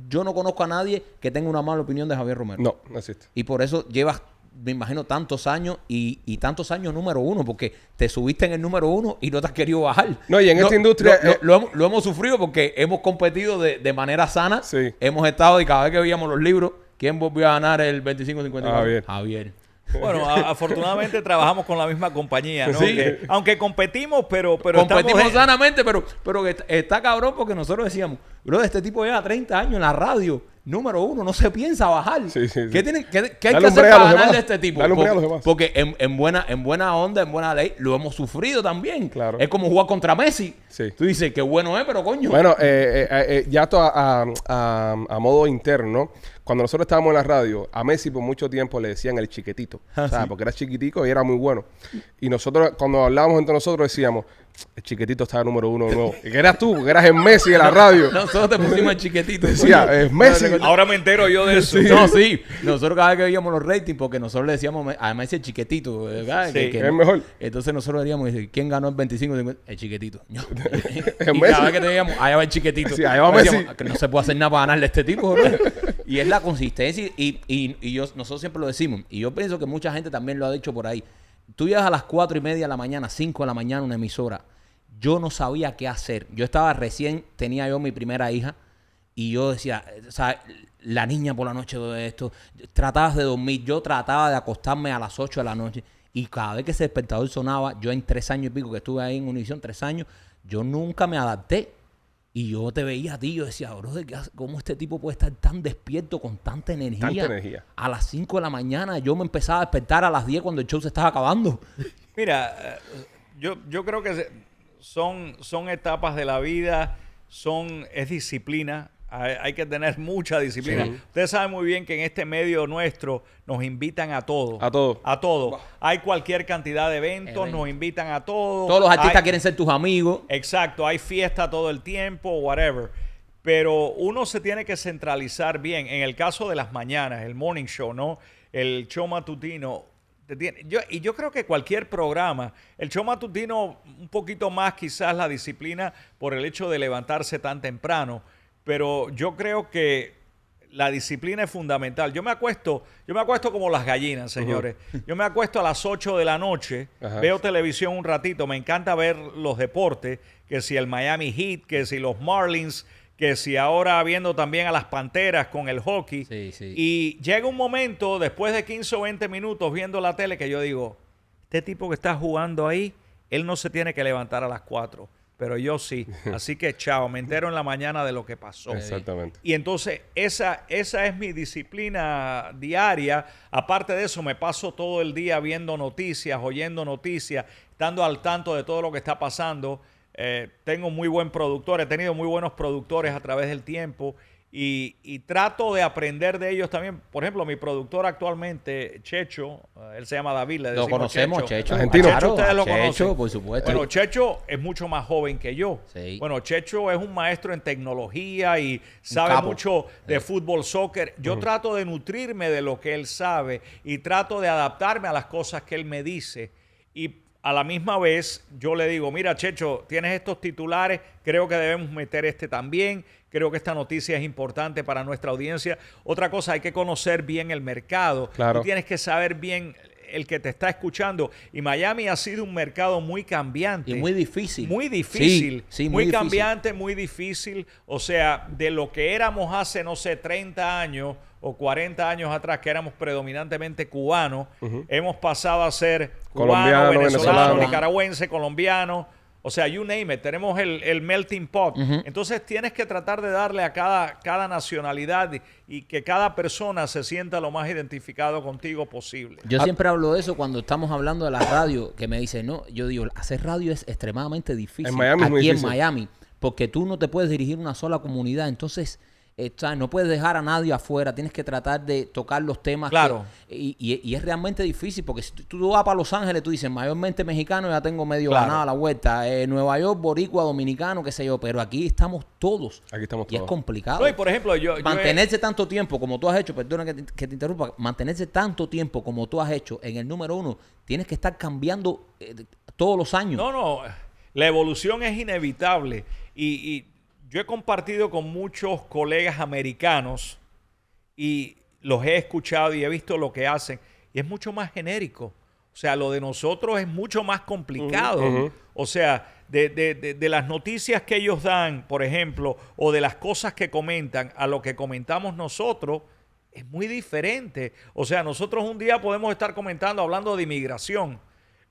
yo no conozco a nadie que tenga una mala opinión de Javier Romero. No existe. Y por eso llevas, me imagino, tantos años y tantos años número 1, porque te subiste en el número 1 y no te has querido bajar. No, y en esta industria... Lo hemos sufrido porque hemos competido de manera sana. Sí. Hemos estado y cada vez que veíamos los libros, ¿quién volvió a ganar el 25-54? Javier. Bueno, afortunadamente trabajamos con la misma compañía, ¿no? Sí. Aunque competimos, pero competimos sanamente, pero está cabrón porque nosotros decíamos, bro, este tipo lleva 30 años en la radio, número 1, no se piensa bajar. Sí. ¿Qué hay que hacer para ganarle a este tipo? Dale un break a los demás. Porque en buena onda, en buena ley, lo hemos sufrido también. Claro. Es como jugar contra Messi. Sí. Tú dices, qué bueno es, pero coño. Bueno, ya a modo interno, cuando nosotros estábamos en la radio, a Messi por mucho tiempo le decían el chiquitito. ¿Sabes? Porque era chiquitico y era muy bueno. Y nosotros, cuando hablábamos entre nosotros, decíamos, el chiquitito está número 1 nuevo. Que eras tú, que eras el Messi de la radio. Nosotros te pusimos el chiquitito. Decía, es Messi. Ahora me entero yo de eso. Sí. No, sí. Nosotros cada vez que veíamos los ratings, porque nosotros le decíamos a Messi el chiquitito, ¿verdad? Sí, que es mejor. Entonces nosotros diríamos, ¿quién ganó el 25-50? El chiquitito. Y Messi. cada vez que teníamos, allá va el chiquitito. Sí, allá va Messi. Que no se puede hacer nada para ganarle a este tipo, ¿verdad? Y es la consistencia y nosotros siempre lo decimos. Y yo pienso que mucha gente también lo ha dicho por ahí. Tú llegas a las 4:30 de la mañana, 5 de la mañana, una emisora. Yo no sabía qué hacer. Yo tenía yo mi primera hija y yo decía, ¿sabes? La niña por la noche de esto. Tratabas de dormir. Yo trataba de acostarme a las 8 de la noche y cada vez que ese despertador sonaba, yo en 3 años y pico que estuve ahí en Univision, 3 años, yo nunca me adapté. Y yo te veía a ti, yo decía, bro, ¿cómo este tipo puede estar tan despierto con tanta energía? Tanta energía. A las 5 de la mañana yo me empezaba a despertar a las 10 cuando el show se estaba acabando. Mira, yo creo que son etapas de la vida, es disciplina. Hay que tener mucha disciplina. Sí. Ustedes saben muy bien que en este medio nuestro nos invitan a todo. A todo. A todo. Hay cualquier cantidad de eventos, nos invitan a todo. Todos los artistas quieren ser tus amigos. Exacto, hay fiesta todo el tiempo, whatever. Pero uno se tiene que centralizar bien. En el caso de las mañanas, el morning show, ¿no? El show matutino. Yo creo que cualquier programa, el show matutino, un poquito más quizás la disciplina por el hecho de levantarse tan temprano. Pero yo creo que la disciplina es fundamental. Yo me acuesto como las gallinas, señores. Yo me acuesto a las 8 de la noche, veo televisión un ratito, me encanta ver los deportes, que si el Miami Heat, que si los Marlins, que si ahora viendo también a las Panteras con el hockey. Sí, sí. Y llega un momento, después de 15 o 20 minutos viendo la tele, que yo digo, este tipo que está jugando ahí, él no se tiene que levantar a las 4. Pero yo sí. Así que, chao, me entero en la mañana de lo que pasó. Exactamente. Y entonces, esa es mi disciplina diaria. Aparte de eso, me paso todo el día viendo noticias, oyendo noticias, estando al tanto de todo lo que está pasando. Tengo muy buen productor, he tenido muy buenos productores a través del tiempo. Y trato de aprender de ellos también. Por ejemplo, mi productor actualmente, Checho, él se llama David, le decimos Lo conocemos, Checho. Argentino. Checho, ustedes lo conocen. Checho, por supuesto. Bueno, Checho es mucho más joven que yo. Sí. Bueno, Checho es un maestro en tecnología y sabe capo. mucho de fútbol, soccer. Yo trato de nutrirme de lo que él sabe y trato de adaptarme a las cosas que él me dice. Y a la misma vez yo le digo, mira, Checho, tienes estos titulares, creo que debemos meter este también. Creo que esta noticia es importante para nuestra audiencia. Otra cosa, hay que conocer bien el mercado. Claro. Tú tienes que saber bien el que te está escuchando. Y Miami ha sido un mercado muy cambiante. Y muy difícil. Muy difícil. Sí, muy difícil. cambiante, muy difícil. O sea, de lo que éramos hace, no sé, 30 años o 40 años atrás, que éramos predominantemente cubanos, hemos pasado a ser Colombiano, cubano, venezolano, venezolano. nicaragüense, colombiano. O sea, you name it. Tenemos el melting pot. Entonces tienes que tratar de darle a cada nacionalidad y que cada persona se sienta lo más identificado contigo posible. Yo siempre hablo de eso cuando estamos hablando de la radio, que me dicen, no, yo digo, hacer radio es extremadamente difícil. En Miami es muy aquí difícil. en Miami, porque tú no te puedes dirigir a una sola comunidad, entonces no puedes dejar a nadie afuera, tienes que tratar de tocar los temas. Claro. Y es realmente difícil, porque si tú vas para Los Ángeles, tú dices, mayormente mexicano, ya tengo medio Claro. ganada la vuelta. Nueva York, boricua, dominicano, qué sé yo, pero aquí estamos todos. Aquí estamos Y es todos. complicado. No, y por ejemplo, Mantenerse tanto tiempo como tú has hecho, perdona que te interrumpa, mantenerse tanto tiempo como tú has hecho en el número 1, tienes que estar cambiando todos los años. No, la evolución es inevitable y yo he compartido con muchos colegas americanos y los he escuchado y he visto lo que hacen y es mucho más genérico. O sea, lo de nosotros es mucho más complicado. O sea, de las noticias que ellos dan, por ejemplo, o de las cosas que comentan a lo que comentamos nosotros, es muy diferente. O sea, nosotros un día podemos estar comentando, hablando de inmigración.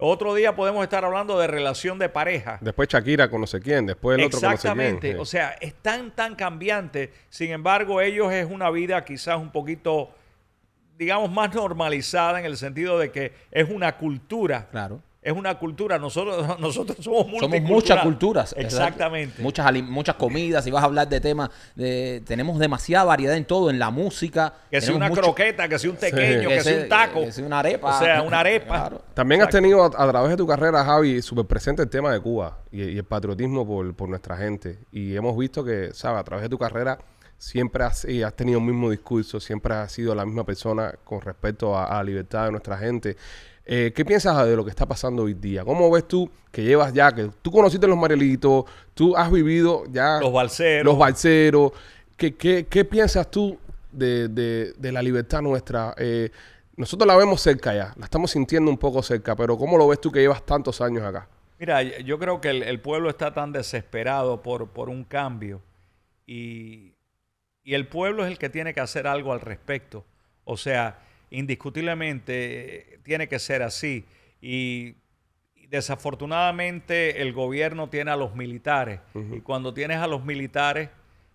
Otro día podemos estar hablando de relación de pareja. Después Shakira con no sé quién, después el otro con no sé quién. Exactamente. Sí. O sea, es tan cambiante. Sin embargo, ellos es una vida quizás un poquito, digamos, más normalizada en el sentido de que es una cultura. Claro. Es una cultura. Nosotros somos multiculturales. Somos muchas culturas. Exactamente. Muchas comidas. Si vas a hablar de temas, tenemos demasiada variedad en todo, en la música. Que si tenemos una croqueta, que si un tequeño, que si un taco. Que si una arepa. O sea, una arepa. Claro. También Exacto. has tenido a través de tu carrera, Javi, súper presente el tema de Cuba y el patriotismo por nuestra gente. Y hemos visto que, ¿sabes? A través de tu carrera siempre has tenido el mismo discurso, siempre has sido la misma persona con respecto a la libertad de nuestra gente. ¿Qué piensas de lo que está pasando hoy día? ¿Cómo ves tú que llevas ya, que tú conociste los Marielitos, tú has vivido ya Los balseros. los balseros? ¿Qué piensas tú de la libertad nuestra? Nosotros la vemos cerca ya, la estamos sintiendo un poco cerca, pero ¿cómo lo ves tú que llevas tantos años acá? Mira, yo creo que el pueblo está tan desesperado por un cambio y el pueblo es el que tiene que hacer algo al respecto. O sea, indiscutiblemente tiene que ser así. Y desafortunadamente el gobierno tiene a los militares y cuando tienes a los militares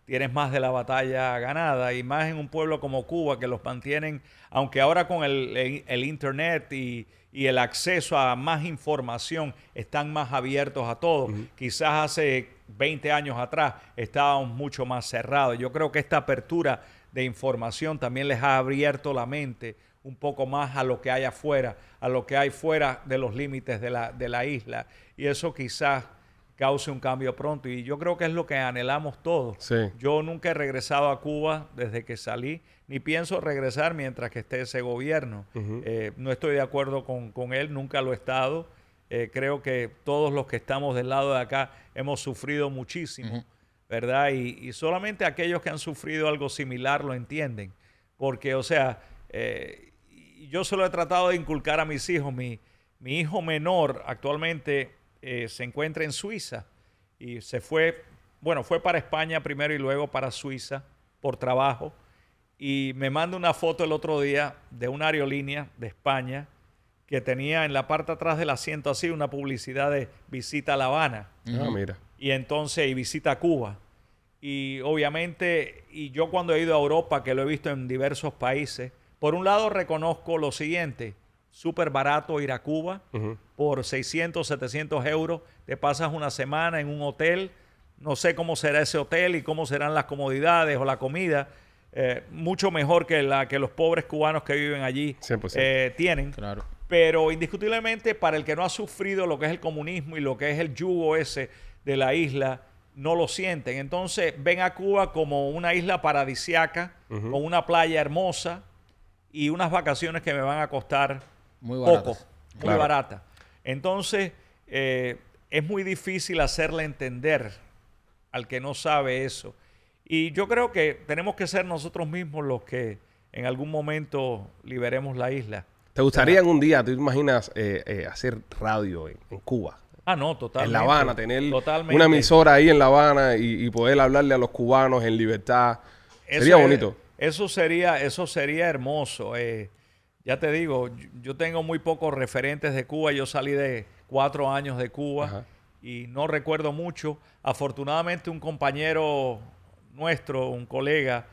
tienes más de la batalla ganada y más en un pueblo como Cuba que los mantienen, aunque ahora con el internet y el acceso a más información están más abiertos a todo. Quizás hace 20 años atrás estábamos mucho más cerrados. Yo creo que esta apertura de información también les ha abierto la mente un poco más a lo que hay afuera, a lo que hay fuera de los límites de la isla. Y eso quizás cause un cambio pronto. Y yo creo que es lo que anhelamos todos. Sí. Yo nunca he regresado a Cuba desde que salí, ni pienso regresar mientras que esté ese gobierno. No estoy de acuerdo con él, nunca lo he estado. Creo que todos los que estamos del lado de acá hemos sufrido muchísimo, ¿verdad? Y solamente aquellos que han sufrido algo similar lo entienden. Porque, o sea, yo se lo he tratado de inculcar a mis hijos. Mi hijo menor actualmente se encuentra en Suiza y se fue, bueno, fue para España primero y luego para Suiza por trabajo. Y me manda una foto el otro día de una aerolínea de España que tenía en la parte atrás del asiento así una publicidad de visita a La Habana. Ah, mira. Y entonces, y visita a Cuba. Y obviamente, y yo cuando he ido a Europa, que lo he visto en diversos países, por un lado reconozco lo siguiente: súper barato ir a Cuba. Por 600, 700 euros te pasas una semana en un hotel. No sé cómo será ese hotel y cómo serán las comodidades o la comida. Mucho mejor que la que los pobres cubanos que viven allí tienen. Claro. Pero indiscutiblemente para el que no ha sufrido lo que es el comunismo y lo que es el yugo ese de la isla, no lo sienten. Entonces ven a Cuba como una isla paradisiaca, con una playa hermosa y unas vacaciones que me van a costar muy baratas. poco, muy baratas. Entonces es muy difícil hacerle entender al que no sabe eso. Y yo creo que tenemos que ser nosotros mismos los que en algún momento liberemos la isla. ¿Te gustaría en un día, tú imaginas, hacer radio en Cuba? Ah, no, totalmente. En La Habana, tener totalmente una emisora ahí en La Habana y poder hablarle a los cubanos en libertad. Sería bonito. Eso sería hermoso. Ya te digo, yo tengo muy pocos referentes de Cuba. Yo salí de 4 años de Cuba y no recuerdo mucho. Afortunadamente un compañero nuestro, un colega,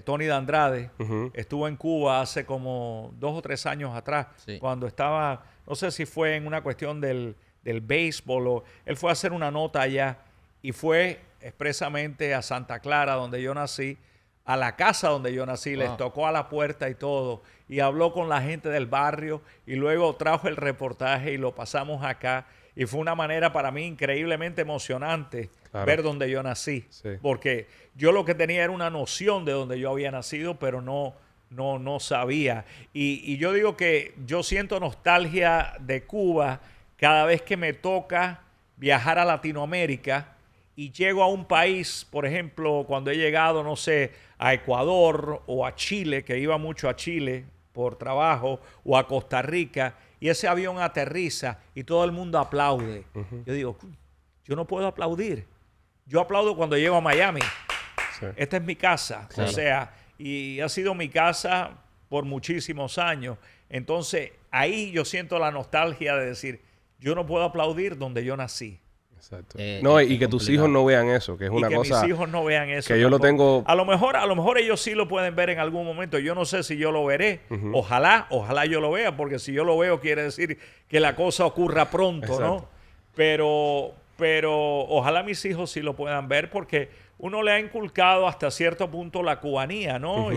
Tony de Andrade, estuvo en Cuba hace como 2 o 3 años atrás, cuando estaba, no sé si fue en una cuestión del béisbol o él fue a hacer una nota allá y fue expresamente a Santa Clara, donde yo nací, a la casa donde yo nací, les tocó a la puerta y todo, y habló con la gente del barrio y luego trajo el reportaje y lo pasamos acá. Y fue una manera para mí increíblemente emocionante ver donde yo nací. Porque yo lo que tenía era una noción de donde yo había nacido, pero no sabía. Y yo digo que yo siento nostalgia de Cuba cada vez que me toca viajar a Latinoamérica y llego a un país, por ejemplo, cuando he llegado, no sé, a Ecuador o a Chile, que iba mucho a Chile por trabajo, o a Costa Rica, y ese avión aterriza y todo el mundo aplaude. Yo digo, yo no puedo aplaudir. Yo aplaudo cuando llego a Miami. Esta es mi casa. O sea, y ha sido mi casa por muchísimos años. Entonces, ahí yo siento la nostalgia de decir, yo no puedo aplaudir donde yo nací. Exacto. No, y que tus hijos no vean eso, que es una cosa. Que mis hijos no vean eso. Que yo lo tengo. A lo mejor ellos sí lo pueden ver en algún momento. Yo no sé si yo lo veré. Ojalá yo lo vea, porque si yo lo veo quiere decir que la cosa ocurra pronto, ¿no? Pero ojalá mis hijos sí lo puedan ver, porque uno le ha inculcado hasta cierto punto la cubanía, ¿no?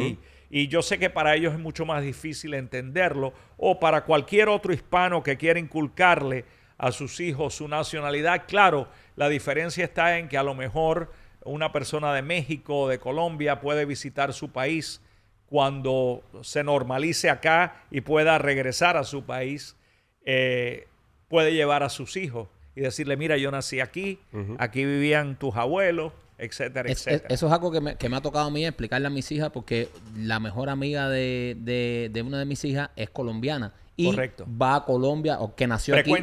Y yo sé que para ellos es mucho más difícil entenderlo, o para cualquier otro hispano que quiera inculcarle a sus hijos su nacionalidad. Claro, la diferencia está en que a lo mejor una persona de México o de Colombia puede visitar su país cuando se normalice acá y pueda regresar a su país, puede llevar a sus hijos y decirle, mira, yo nací aquí, aquí vivían tus abuelos, etcétera, etcétera. Eso es algo que me ha tocado a mí explicarle a mis hijas, porque la mejor amiga de una de mis hijas es colombiana. Y va a Colombia, o que nació aquí,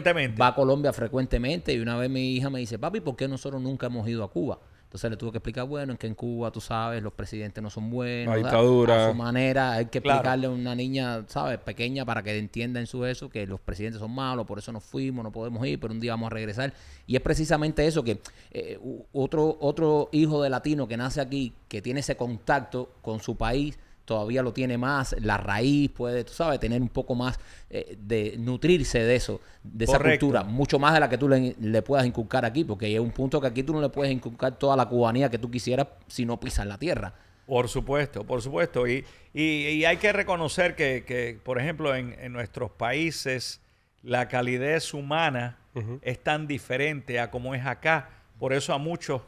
va a Colombia frecuentemente. Y una vez mi hija me dice, papi, ¿por qué nosotros nunca hemos ido a Cuba? Entonces le tuve que explicar, bueno, en que en Cuba, tú sabes, los presidentes no son buenos. La dictadura. A su manera, hay que Claro. explicarle a una niña, ¿sabes? Pequeña para que entienda en su eso que los presidentes son malos, por eso nos fuimos, no podemos ir, pero un día vamos a regresar. Y es precisamente eso que otro hijo de latino que nace aquí, que tiene ese contacto con su país, todavía lo tiene más, la raíz puede, tú sabes, tener un poco más de nutrirse de eso, de esa Correcto. cultura, mucho más de la que tú le puedas inculcar aquí, porque hay un punto que aquí tú no le puedes inculcar toda la cubanía que tú quisieras si no pisas la tierra. Por supuesto, por supuesto. Y hay que reconocer que, por ejemplo, en nuestros países la calidez humana es tan diferente a como es acá. Por eso a muchos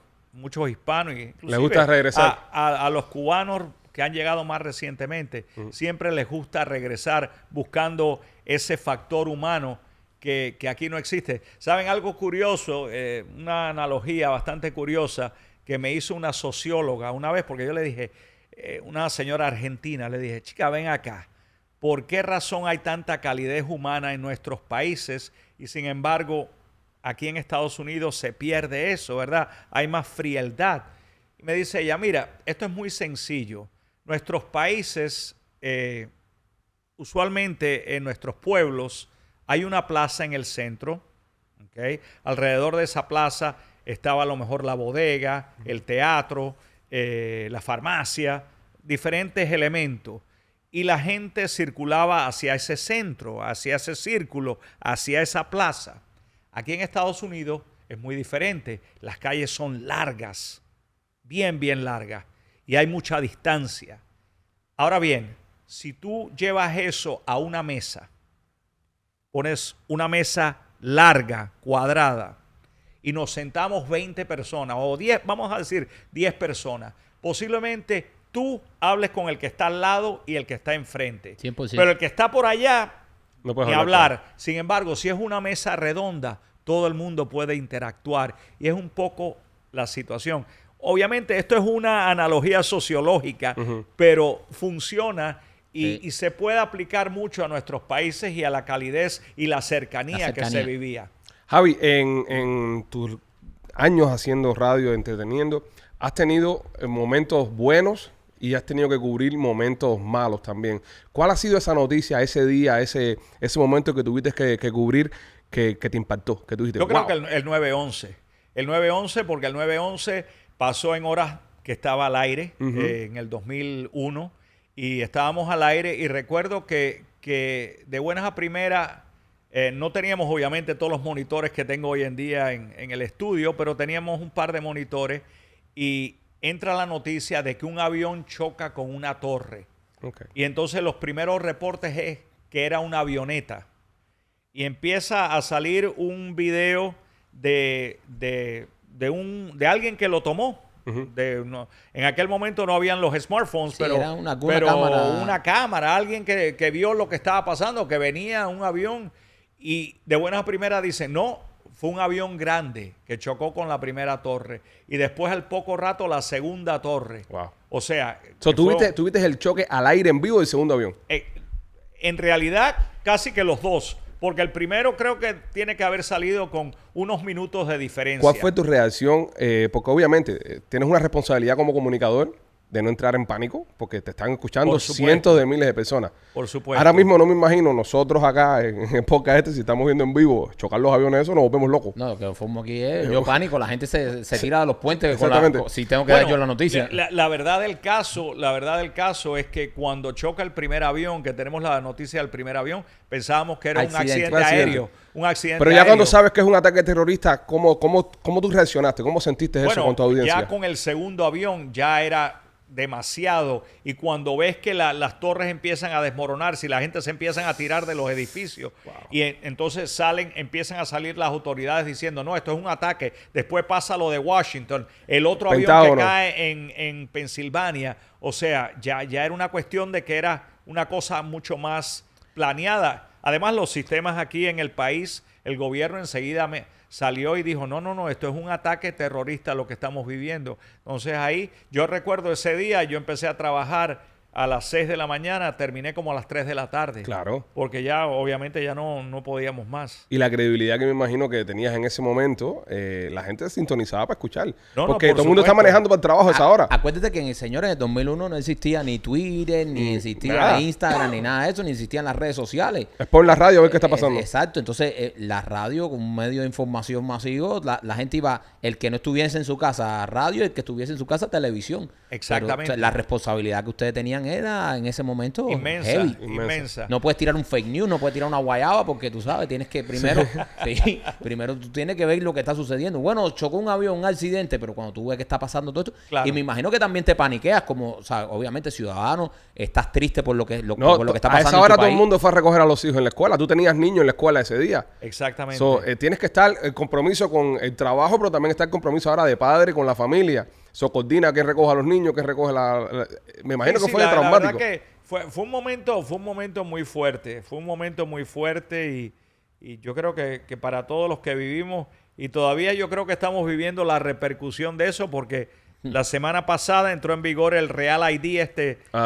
hispanos, inclusive Les gusta regresar. a los cubanos que han llegado más recientemente, siempre les gusta regresar buscando ese factor humano que aquí no existe. ¿Saben algo curioso? Una analogía bastante curiosa que me hizo una socióloga una vez, porque yo le dije, una señora argentina, le dije, chica, ven acá, ¿por qué razón hay tanta calidez humana en nuestros países y sin embargo aquí en Estados Unidos se pierde eso, ¿verdad? Hay más frialdad. Y me dice ella, mira, esto es muy sencillo. Nuestros países, usualmente en nuestros pueblos, hay una plaza en el centro, ¿okay? Alrededor de esa plaza estaba a lo mejor la bodega, el teatro, la farmacia, diferentes elementos. Y la gente circulaba hacia ese centro, hacia ese círculo, hacia esa plaza. Aquí en Estados Unidos es muy diferente. Las calles son largas, bien largas. Y hay mucha distancia. Ahora bien, si tú llevas eso a una mesa, pones una mesa larga, cuadrada, y nos sentamos 20 personas, o 10, vamos a decir 10 personas, posiblemente tú hables con el que está al lado y el que está enfrente. 100%. Pero el que está por allá, No puedes ni hablar. hablar. Sin embargo, si es una mesa redonda, todo el mundo puede interactuar. Y es un poco la situación. Obviamente esto es una analogía sociológica, pero funciona y se puede aplicar mucho a nuestros países y a la calidez y la cercanía que se vivía. Javi, en tus años haciendo radio, entreteniendo, has tenido momentos buenos y has tenido que cubrir momentos malos también. ¿Cuál ha sido esa noticia, ese día, ese momento que tuviste que cubrir que te impactó? Que tú dijiste, Yo creo wow. que el 9/11. El 9/11 porque el 9/11 pasó en horas que estaba al aire en el 2001 y estábamos al aire y recuerdo que de buenas a primeras no teníamos obviamente todos los monitores que tengo hoy en día en el estudio, pero teníamos un par de monitores y entra la noticia de que un avión choca con una torre. Okay. Y entonces los primeros reportes es que era una avioneta. Y empieza a salir un video de alguien que lo tomó. En aquel momento no habían los smartphones, Sí, pero era una cámara. alguien que vio lo que estaba pasando, que venía un avión y de buenas a primeras dice, no, fue un avión grande que chocó con la primera torre y después al poco rato la segunda torre. Wow. O sea, So, que fue- ¿tuviste el choque al aire en vivo del segundo avión? en realidad casi que los dos, porque el primero creo que tiene que haber salido con unos minutos de diferencia. ¿Cuál fue tu reacción? Porque obviamente tienes una responsabilidad como comunicador de no entrar en pánico, porque te están escuchando Por supuesto. cientos de miles de personas. Por supuesto. Ahora mismo no me imagino nosotros acá en el podcast si estamos viendo en vivo, chocar los aviones, eso nos volvemos locos. No, lo que formo aquí es yo pánico, la gente se tira de los puentes Exactamente. si tengo que Bueno, dar yo la noticia. La verdad del caso es que cuando choca el primer avión, que tenemos la noticia del primer avión, pensábamos que era un accidente Un accidente. aéreo. Un accidente Pero ya aéreo. cuando sabes que es un ataque terrorista, ¿cómo tú reaccionaste? ¿Cómo sentiste eso con tu audiencia? Ya con el segundo avión ya era demasiado y cuando ves que las torres empiezan a desmoronarse y la gente se empiezan a tirar de los edificios y entonces empiezan a salir las autoridades diciendo no, esto es un ataque, después pasa lo de Washington, el otro avión que cae en Pensilvania, o sea, ya era una cuestión de que era una cosa mucho más planeada. Además los sistemas aquí en el país, el gobierno enseguida salió y dijo, no, esto es un ataque terrorista lo que estamos viviendo. Entonces ahí, yo recuerdo ese día, yo empecé a trabajar a las 6 de la mañana, terminé como a las 3 de la tarde. Claro. Porque ya, obviamente, ya no podíamos más. Y la credibilidad que me imagino que tenías en ese momento, la gente sintonizaba para escuchar. No, Porque por todo el mundo está supuesto. manejando para el trabajo a esa hora. Acuérdate que, señores, en el 2001 no existía ni Twitter, ni existía nada. Instagram, ni nada de eso, ni existían las redes sociales. Es por la radio a ver qué está pasando. Exacto, entonces la radio como un medio de información masivo, la gente iba, el que no estuviese en su casa radio, el que estuviese en su casa televisión. Exactamente. Pero, o sea, la responsabilidad que ustedes tenían era en ese momento Inmensa, heavy. inmensa. No puedes tirar un fake news, no puedes tirar una guayaba porque tú sabes, tienes que primero, sí, primero tú tienes que ver lo que está sucediendo. Bueno, chocó un avión, un accidente, pero cuando tú ves que está pasando todo esto, Claro. y me imagino que también te paniqueas como, o sea, obviamente ciudadano, estás triste por lo que, No, por lo que está a pasando esa en hora tu todo el país. mundo fue a recoger a los hijos en la escuela. Tú tenías niños en la escuela ese día. Exactamente. So, tienes que estar el compromiso con el trabajo, pero también está el compromiso ahora de padre con la familia. So, coordina que recoja a los niños, que recoge me imagino Sí, que sí, fue la traumático. verdad que fue un momento muy fuerte. Fue un momento muy fuerte y yo creo que para todos los que vivimos, y todavía yo creo que estamos viviendo la repercusión de eso, porque la semana pasada entró en vigor el Real ID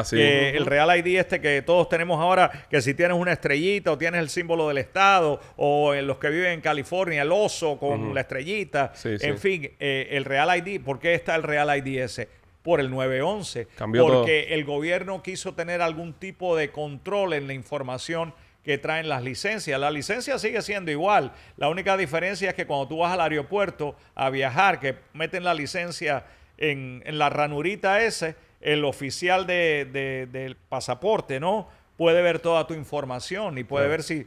Sí. el Real ID que todos tenemos ahora, que si tienes una estrellita o tienes el símbolo del estado, o en los que viven en California, el oso con la estrellita, Sí, sí. en fin, el Real ID. ¿Por qué está el Real ID ese? Por el 911. Cambió todo. Porque el gobierno quiso tener algún tipo de control en la información que traen las licencias. La licencia sigue siendo igual. La única diferencia es que cuando tú vas al aeropuerto a viajar, que meten la licencia en la ranurita ese, el oficial del pasaporte, ¿no? Puede ver toda tu información y puede ver si Te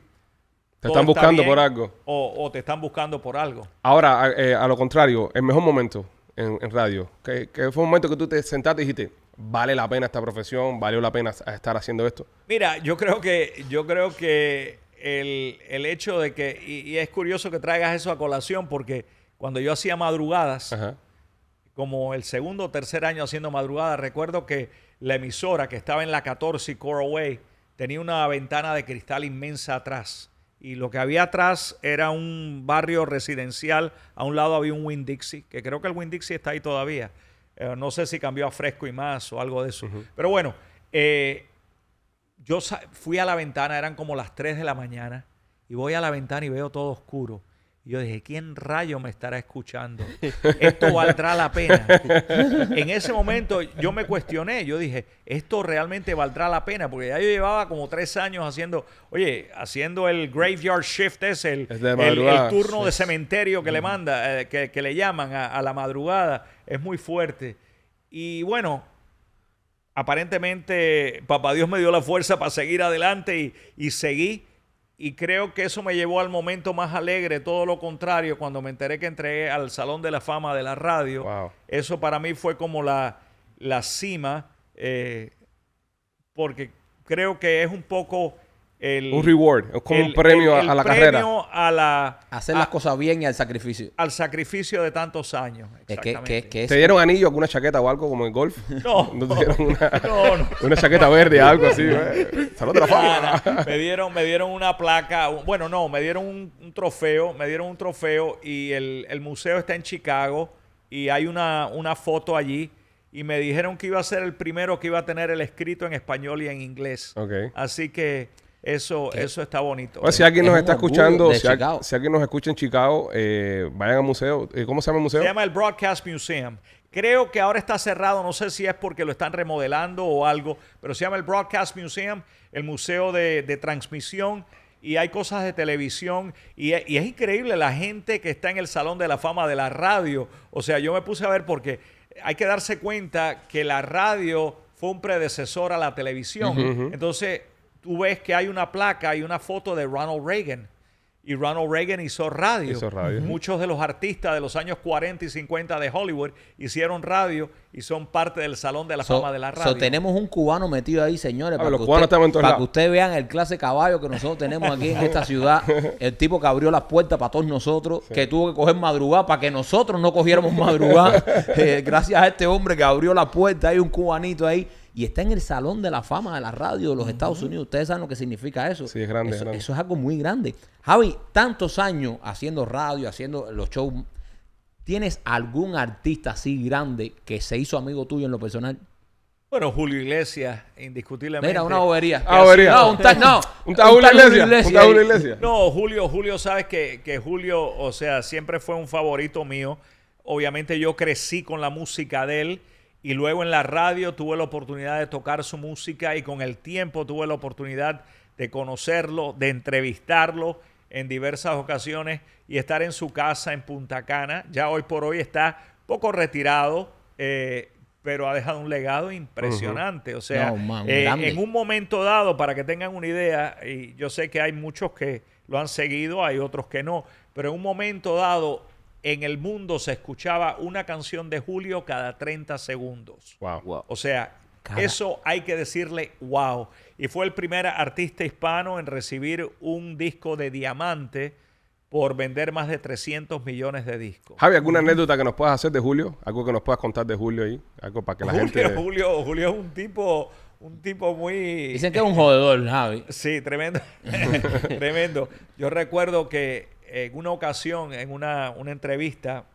todo están está buscando bien por algo. o te están buscando por algo. Ahora, a lo contrario, el mejor momento en radio, que fue un momento que tú te sentaste y dijiste, vale la pena esta profesión, valió la pena estar haciendo esto. Mira, yo creo que el hecho de que, y es curioso que traigas eso a colación, porque cuando yo hacía madrugadas, Ajá. como el segundo o tercer año haciendo madrugadas, recuerdo que la emisora que estaba en la 14 y Coral Way tenía una ventana de cristal inmensa atrás. Y lo que había atrás era un barrio residencial. A un lado había un Winn-Dixie, que creo que el Winn-Dixie está ahí todavía. No sé si cambió a Fresco y Más o algo de eso. Pero bueno, yo fui a la ventana, eran como las 3 de la mañana, y voy a la ventana y veo todo oscuro. Y yo dije, ¿quién rayo me estará escuchando? ¿Esto valdrá la pena? En ese momento yo me cuestioné, yo dije, ¿esto realmente valdrá la pena? Porque ya yo llevaba como 3 años haciendo el graveyard shift ese, Es de el madrugada. turno de cementerio que le manda, que le llaman a la madrugada. Es muy fuerte. Y bueno, aparentemente Papá Dios me dio la fuerza para seguir adelante y seguí. Y creo que eso me llevó al momento más alegre, todo lo contrario, cuando me enteré que entré al Salón de la Fama de la radio. Wow. Eso para mí fue como la cima, porque creo que es un poco Un reward, es como un premio a la carrera. premio a la, Hacer las cosas bien y al sacrificio. al sacrificio de tantos años. Es Exactamente. que es, ¿Te dieron anillo, alguna chaqueta o algo como en golf? No, ¿No te dieron no. una chaqueta verde, algo así? Salón de la fama. Nada, me dieron una placa, bueno, no, me dieron un trofeo y el museo está en Chicago y hay una foto allí y me dijeron que iba a ser el primero que iba a tener el escrito en español y en inglés. Ok. Así que eso está bonito. Bueno, si alguien Es nos un está orgullo escuchando, de si Chicago. alguien nos escucha en Chicago, vayan al museo. ¿Cómo se llama el museo? Se llama el Broadcast Museum. Creo que ahora está cerrado, no sé si es porque lo están remodelando o algo, pero se llama el Broadcast Museum, el museo de transmisión, y hay cosas de televisión, y es increíble la gente que está en el Salón de la Fama de la radio. O sea, yo me puse a ver porque hay que darse cuenta que la radio fue un predecesor a la televisión. Entonces, tú ves que hay una placa y una foto de Ronald Reagan. Y Ronald Reagan hizo radio. Hizo radio. Muchos de los artistas de los años 40 y 50 de Hollywood hicieron radio y son parte del Salón de la Fama de la radio. Tenemos un cubano metido ahí, señores, los cubanos estamos en todos para que lados. ustedes vean el clase de caballo que nosotros tenemos aquí en esta ciudad. El tipo que abrió las puertas para todos nosotros, que tuvo que coger madrugada para que nosotros no cogiéramos madrugada. Gracias a este hombre que abrió la puerta, hay un cubanito ahí. Y está en el Salón de la Fama de la radio de los Estados Unidos. Ustedes saben lo que significa eso. Sí, es grande, Eso, es grande. eso es algo muy grande. Javi, tantos años haciendo radio, haciendo los shows. ¿Tienes algún artista así grande que se hizo amigo tuyo en lo personal? Bueno, Julio Iglesias, indiscutiblemente. Mira, una bobería. Ah, bobería. No, un tal Un tal Julio Iglesias. Un tal Julio Iglesias. No, Julio, sabes que Julio, o sea, siempre fue un favorito mío. Obviamente yo crecí con la música de él y luego en la radio tuve la oportunidad de tocar su música y con el tiempo tuve la oportunidad de conocerlo, de entrevistarlo en diversas ocasiones y estar en su casa en Punta Cana. Ya hoy por hoy está poco retirado, pero ha dejado un legado impresionante. O sea, No, man, grande. en un momento dado, para que tengan una idea, y yo sé que hay muchos que lo han seguido, hay otros que no, pero en un momento dado, en el mundo se escuchaba una canción de Julio cada 30 segundos. Wow. O sea, eso hay que decirle wow. Y fue el primer artista hispano en recibir un disco de diamante por vender más de 300 millones de discos. Javi, ¿alguna anécdota que nos puedas hacer de Julio? Algo que nos puedas contar de Julio ahí. Algo para que la gente... Julio es un tipo muy... Dicen que es un jodedor, Javi. Sí, tremendo. Tremendo. Yo recuerdo que en una ocasión, en una entrevista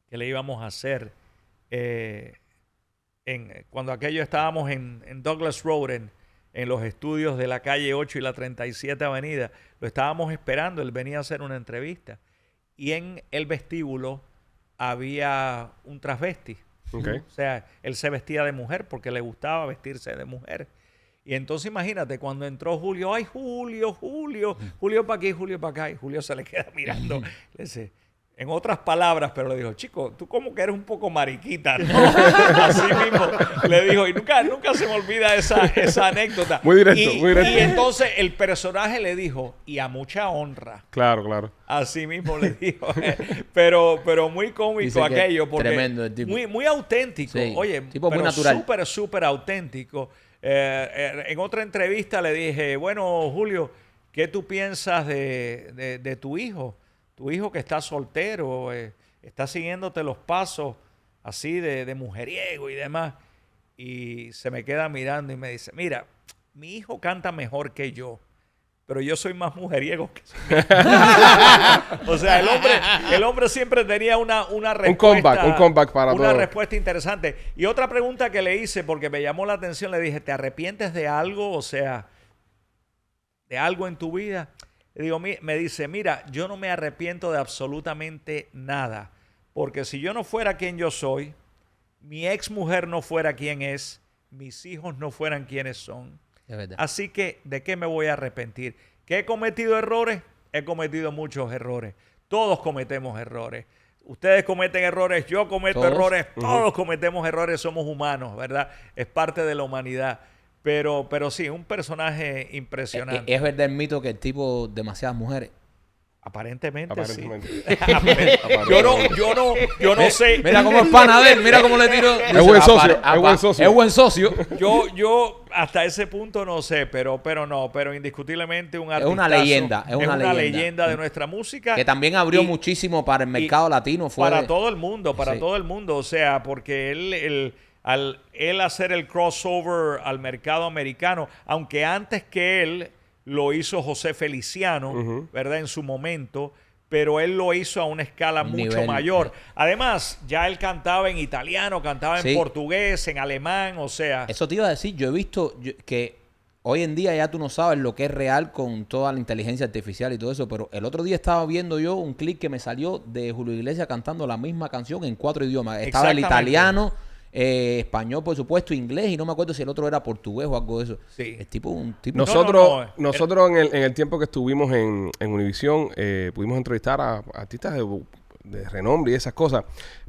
que le íbamos a hacer, cuando aquello estábamos en Douglas Road, en los estudios de la calle 8 y la 37 Avenida, lo estábamos esperando, él venía a hacer una entrevista. Y en el vestíbulo había un transvesti. Okay. O sea, él se vestía de mujer porque le gustaba vestirse de mujer. Y entonces imagínate, cuando entró Julio, ¡ay, Julio para aquí, Julio para acá! Y Julio se le queda mirando. Le dice, en otras palabras, pero le dijo, chico, tú como que eres un poco mariquita, ¿no? Así mismo le dijo, y nunca se me olvida esa anécdota. Muy directo, muy directo. Y entonces el personaje le dijo, y a mucha honra. Claro. Así mismo le dijo. pero muy cómico Dice que aquello, porque tremendo el tipo. muy auténtico. Sí, Oye, tipo muy pero natural. súper auténtico. En otra entrevista le dije, bueno, Julio, ¿qué tú piensas de tu hijo? Tu hijo que está soltero, está siguiéndote los pasos así de mujeriego y demás. Y se me queda mirando y me dice, mira, mi hijo canta mejor que yo, pero yo soy más mujeriego que su hijo. O sea, el hombre siempre tenía una respuesta. Un comeback para todo. Una respuesta interesante. Y otra pregunta que le hice, porque me llamó la atención, le dije, ¿te arrepientes de algo? O sea, de algo en tu vida. Le digo, me dice, mira, yo no me arrepiento de absolutamente nada, porque si yo no fuera quien yo soy, mi ex mujer no fuera quien es, mis hijos no fueran quienes son. Es verdad. Así que, ¿de qué me voy a arrepentir? ¿Que he cometido errores? He cometido muchos errores. Todos cometemos errores. Ustedes cometen errores, yo cometo errores, todos cometemos errores, somos humanos, ¿verdad? Es parte de la humanidad. Pero sí, un personaje impresionante. ¿Es verdad el mito que el tipo demasiadas mujeres? Aparentemente. Sí. Yo no sé. Mira cómo es pana de él, mira cómo le tiro. Es buen socio, es buen socio. Es buen socio. Yo hasta ese punto no sé, pero indiscutiblemente un artista. Es una leyenda, es una leyenda de nuestra música. Que también abrió muchísimo para el mercado latino. Para todo el mundo, todo el mundo. O sea, porque al hacer el crossover al mercado americano, aunque antes que él lo hizo José Feliciano, ¿verdad? En su momento, pero él lo hizo a una escala mucho mayor. Además, ya él cantaba en italiano, cantaba en portugués, en alemán, o sea... Eso te iba a decir, yo he visto que hoy en día ya tú no sabes lo que es real con toda la inteligencia artificial y todo eso, pero el otro día estaba viendo yo un clip que me salió de Julio Iglesias cantando la misma canción en 4 idiomas. Estaba el italiano... español, por supuesto, inglés, y no me acuerdo si el otro era portugués o algo de eso. Sí. Es tipo un tipo. Nosotros en el tiempo que estuvimos en Univisión, pudimos entrevistar a artistas de renombre y esas cosas.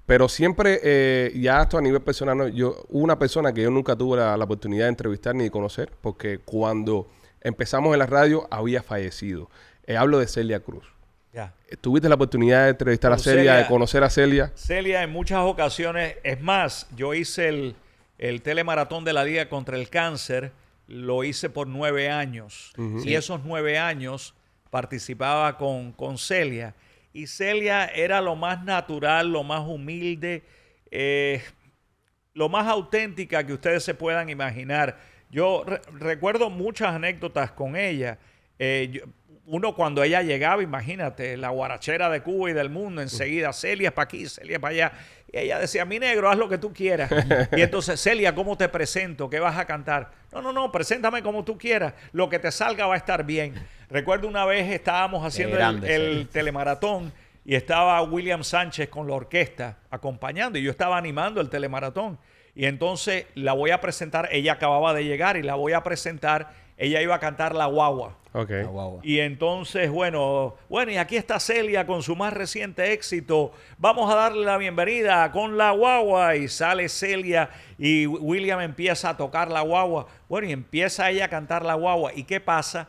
Pero siempre, ya esto a nivel personal, ¿no? Hubo una persona que yo nunca tuve la oportunidad de entrevistar ni de conocer, porque cuando empezamos en la radio había fallecido. Hablo de Celia Cruz. Ya. ¿Tuviste la oportunidad de entrevistar a Celia, de conocer a Celia? Celia en muchas ocasiones, es más, yo hice el telemaratón de la Liga contra el Cáncer, lo hice por 9 años. Y esos 9 años participaba con Celia. Y Celia era lo más natural, lo más humilde, lo más auténtica que ustedes se puedan imaginar. Yo recuerdo muchas anécdotas con ella. uno cuando ella llegaba, imagínate, la guarachera de Cuba y del mundo, enseguida, Celia es para aquí, Celia es para allá. Y ella decía, mi negro, haz lo que tú quieras. Y entonces, Celia, ¿cómo te presento? ¿Qué vas a cantar? No, preséntame como tú quieras. Lo que te salga va a estar bien. Recuerdo una vez estábamos haciendo el telemaratón y estaba William Sánchez con la orquesta acompañando y yo estaba animando el telemaratón. Y entonces la voy a presentar, ella acababa de llegar y la voy a presentar, ella iba a cantar La Guagua. Okay. La guagua. Y entonces, bueno, y aquí está Celia con su más reciente éxito. Vamos a darle la bienvenida con La Guagua. Y sale Celia y William empieza a tocar La Guagua. Bueno, y empieza ella a cantar La Guagua. ¿Y qué pasa?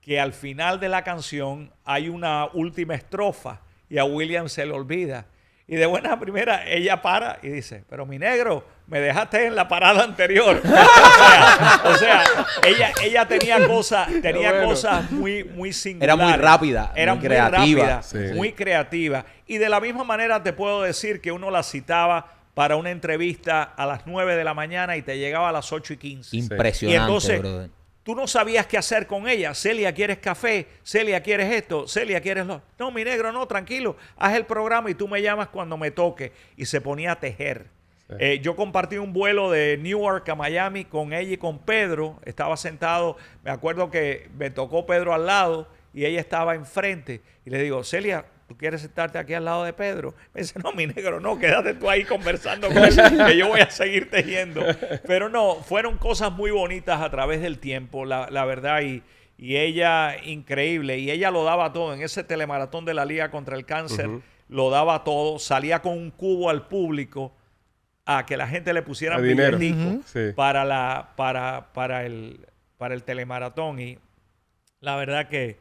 Que al final de la canción hay una última estrofa y a William se le olvida. Y de buena primera ella para y dice, pero mi negro, me dejaste en la parada anterior. o sea ella tenía cosas muy singulares. Era muy rápida, Era muy creativa. rápida, Sí. muy creativa. Y de la misma manera te puedo decir que uno la citaba para una entrevista a las 9 de la mañana y te llegaba a las 8:15. Impresionante, Y entonces, brother. tú no sabías qué hacer con ella. Celia, ¿quieres café? Celia, ¿quieres esto? Celia, ¿quieres lo? No, mi negro, no, tranquilo. Haz el programa y tú me llamas cuando me toque. Y se ponía a tejer. Sí. Yo compartí un vuelo de Newark a Miami con ella y con Pedro. Estaba sentado, me acuerdo que me tocó Pedro al lado y ella estaba enfrente. Y le digo, Celia, ¿tú quieres sentarte aquí al lado de Pedro? Me dice, no, mi negro, no, quédate tú ahí conversando con él, que yo voy a seguir tejiendo. Pero no, fueron cosas muy bonitas a través del tiempo, la verdad, y ella increíble. Y ella lo daba todo en ese telemaratón de la Liga contra el Cáncer, lo daba todo, salía con un cubo al público a que la gente le pusiera dinero. billetico Sí. para el telemaratón. Y la verdad que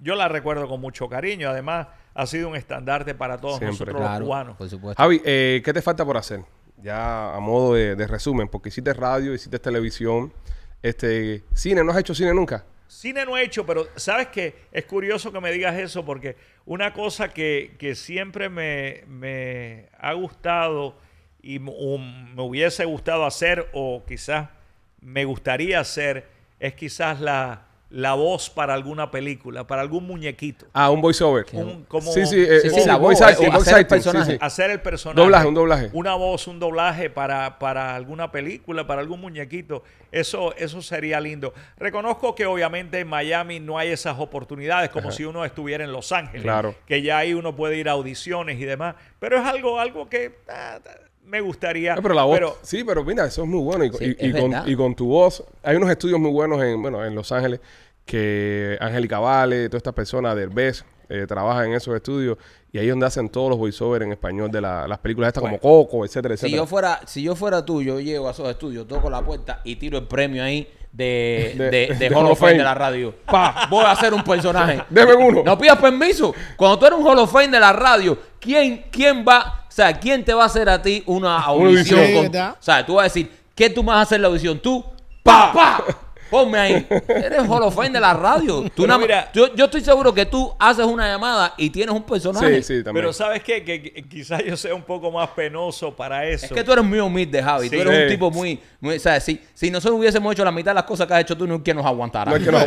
yo la recuerdo con mucho cariño. Además, ha sido un estandarte para todos Siempre. nosotros Claro, los cubanos. por supuesto. Javi, ¿qué te falta por hacer? Ya a modo de resumen, porque hiciste radio, hiciste televisión, cine, ¿no has hecho cine nunca? Cine no he hecho, pero sabes que es curioso que me digas eso porque una cosa que siempre me ha gustado y me hubiese gustado hacer o quizás me gustaría hacer es quizás la voz para alguna película, para algún muñequito. Ah, un voiceover. Sí, Sí, la voz, voice acting, hacer voice el acting, personaje. Hacer el personaje. Un doblaje. Una voz, un doblaje para alguna película, para algún muñequito. Eso sería lindo. Reconozco que obviamente en Miami no hay esas oportunidades como si uno estuviera en Los Ángeles. Claro. Que ya ahí uno puede ir a audiciones y demás. Pero es algo que me gustaría. Pero la voz, sí, pero mira, eso es muy bueno. Sí, es verdad. Y con tu voz, hay unos estudios muy buenos en Los Ángeles que Angélica Vale, todas estas personas, Derbez, trabajan en esos estudios y ahí es donde hacen todos los voiceovers en español de las películas estas como Coco, etcétera, etcétera. Si yo fuera tú, yo llego a esos estudios, toco la puerta y tiro el premio ahí de Hall of Fame de la radio. Pa, voy a hacer un personaje. Deme uno. No pidas permiso. Cuando tú eres un Hall of Fame de la radio, ¿quién va? O sea, ¿quién te va a hacer a ti una audición? audición. Sí, ¿verdad? O sea, tú vas a decir, ¿qué tú vas a hacer la audición? Tú, pa. Ponme ahí. Eres Hall of Fame de la radio. Tú Pero mira, yo estoy seguro que tú haces una llamada y tienes un personaje. Sí, también. Pero ¿sabes qué? Que quizás yo sea un poco más penoso para eso. Es que tú eres muy humilde, Javi. Sí. Tú eres un Sí. tipo muy o sea, si nosotros hubiésemos hecho la mitad de las cosas que has hecho tú, no hay quien nos aguantara. No es que no.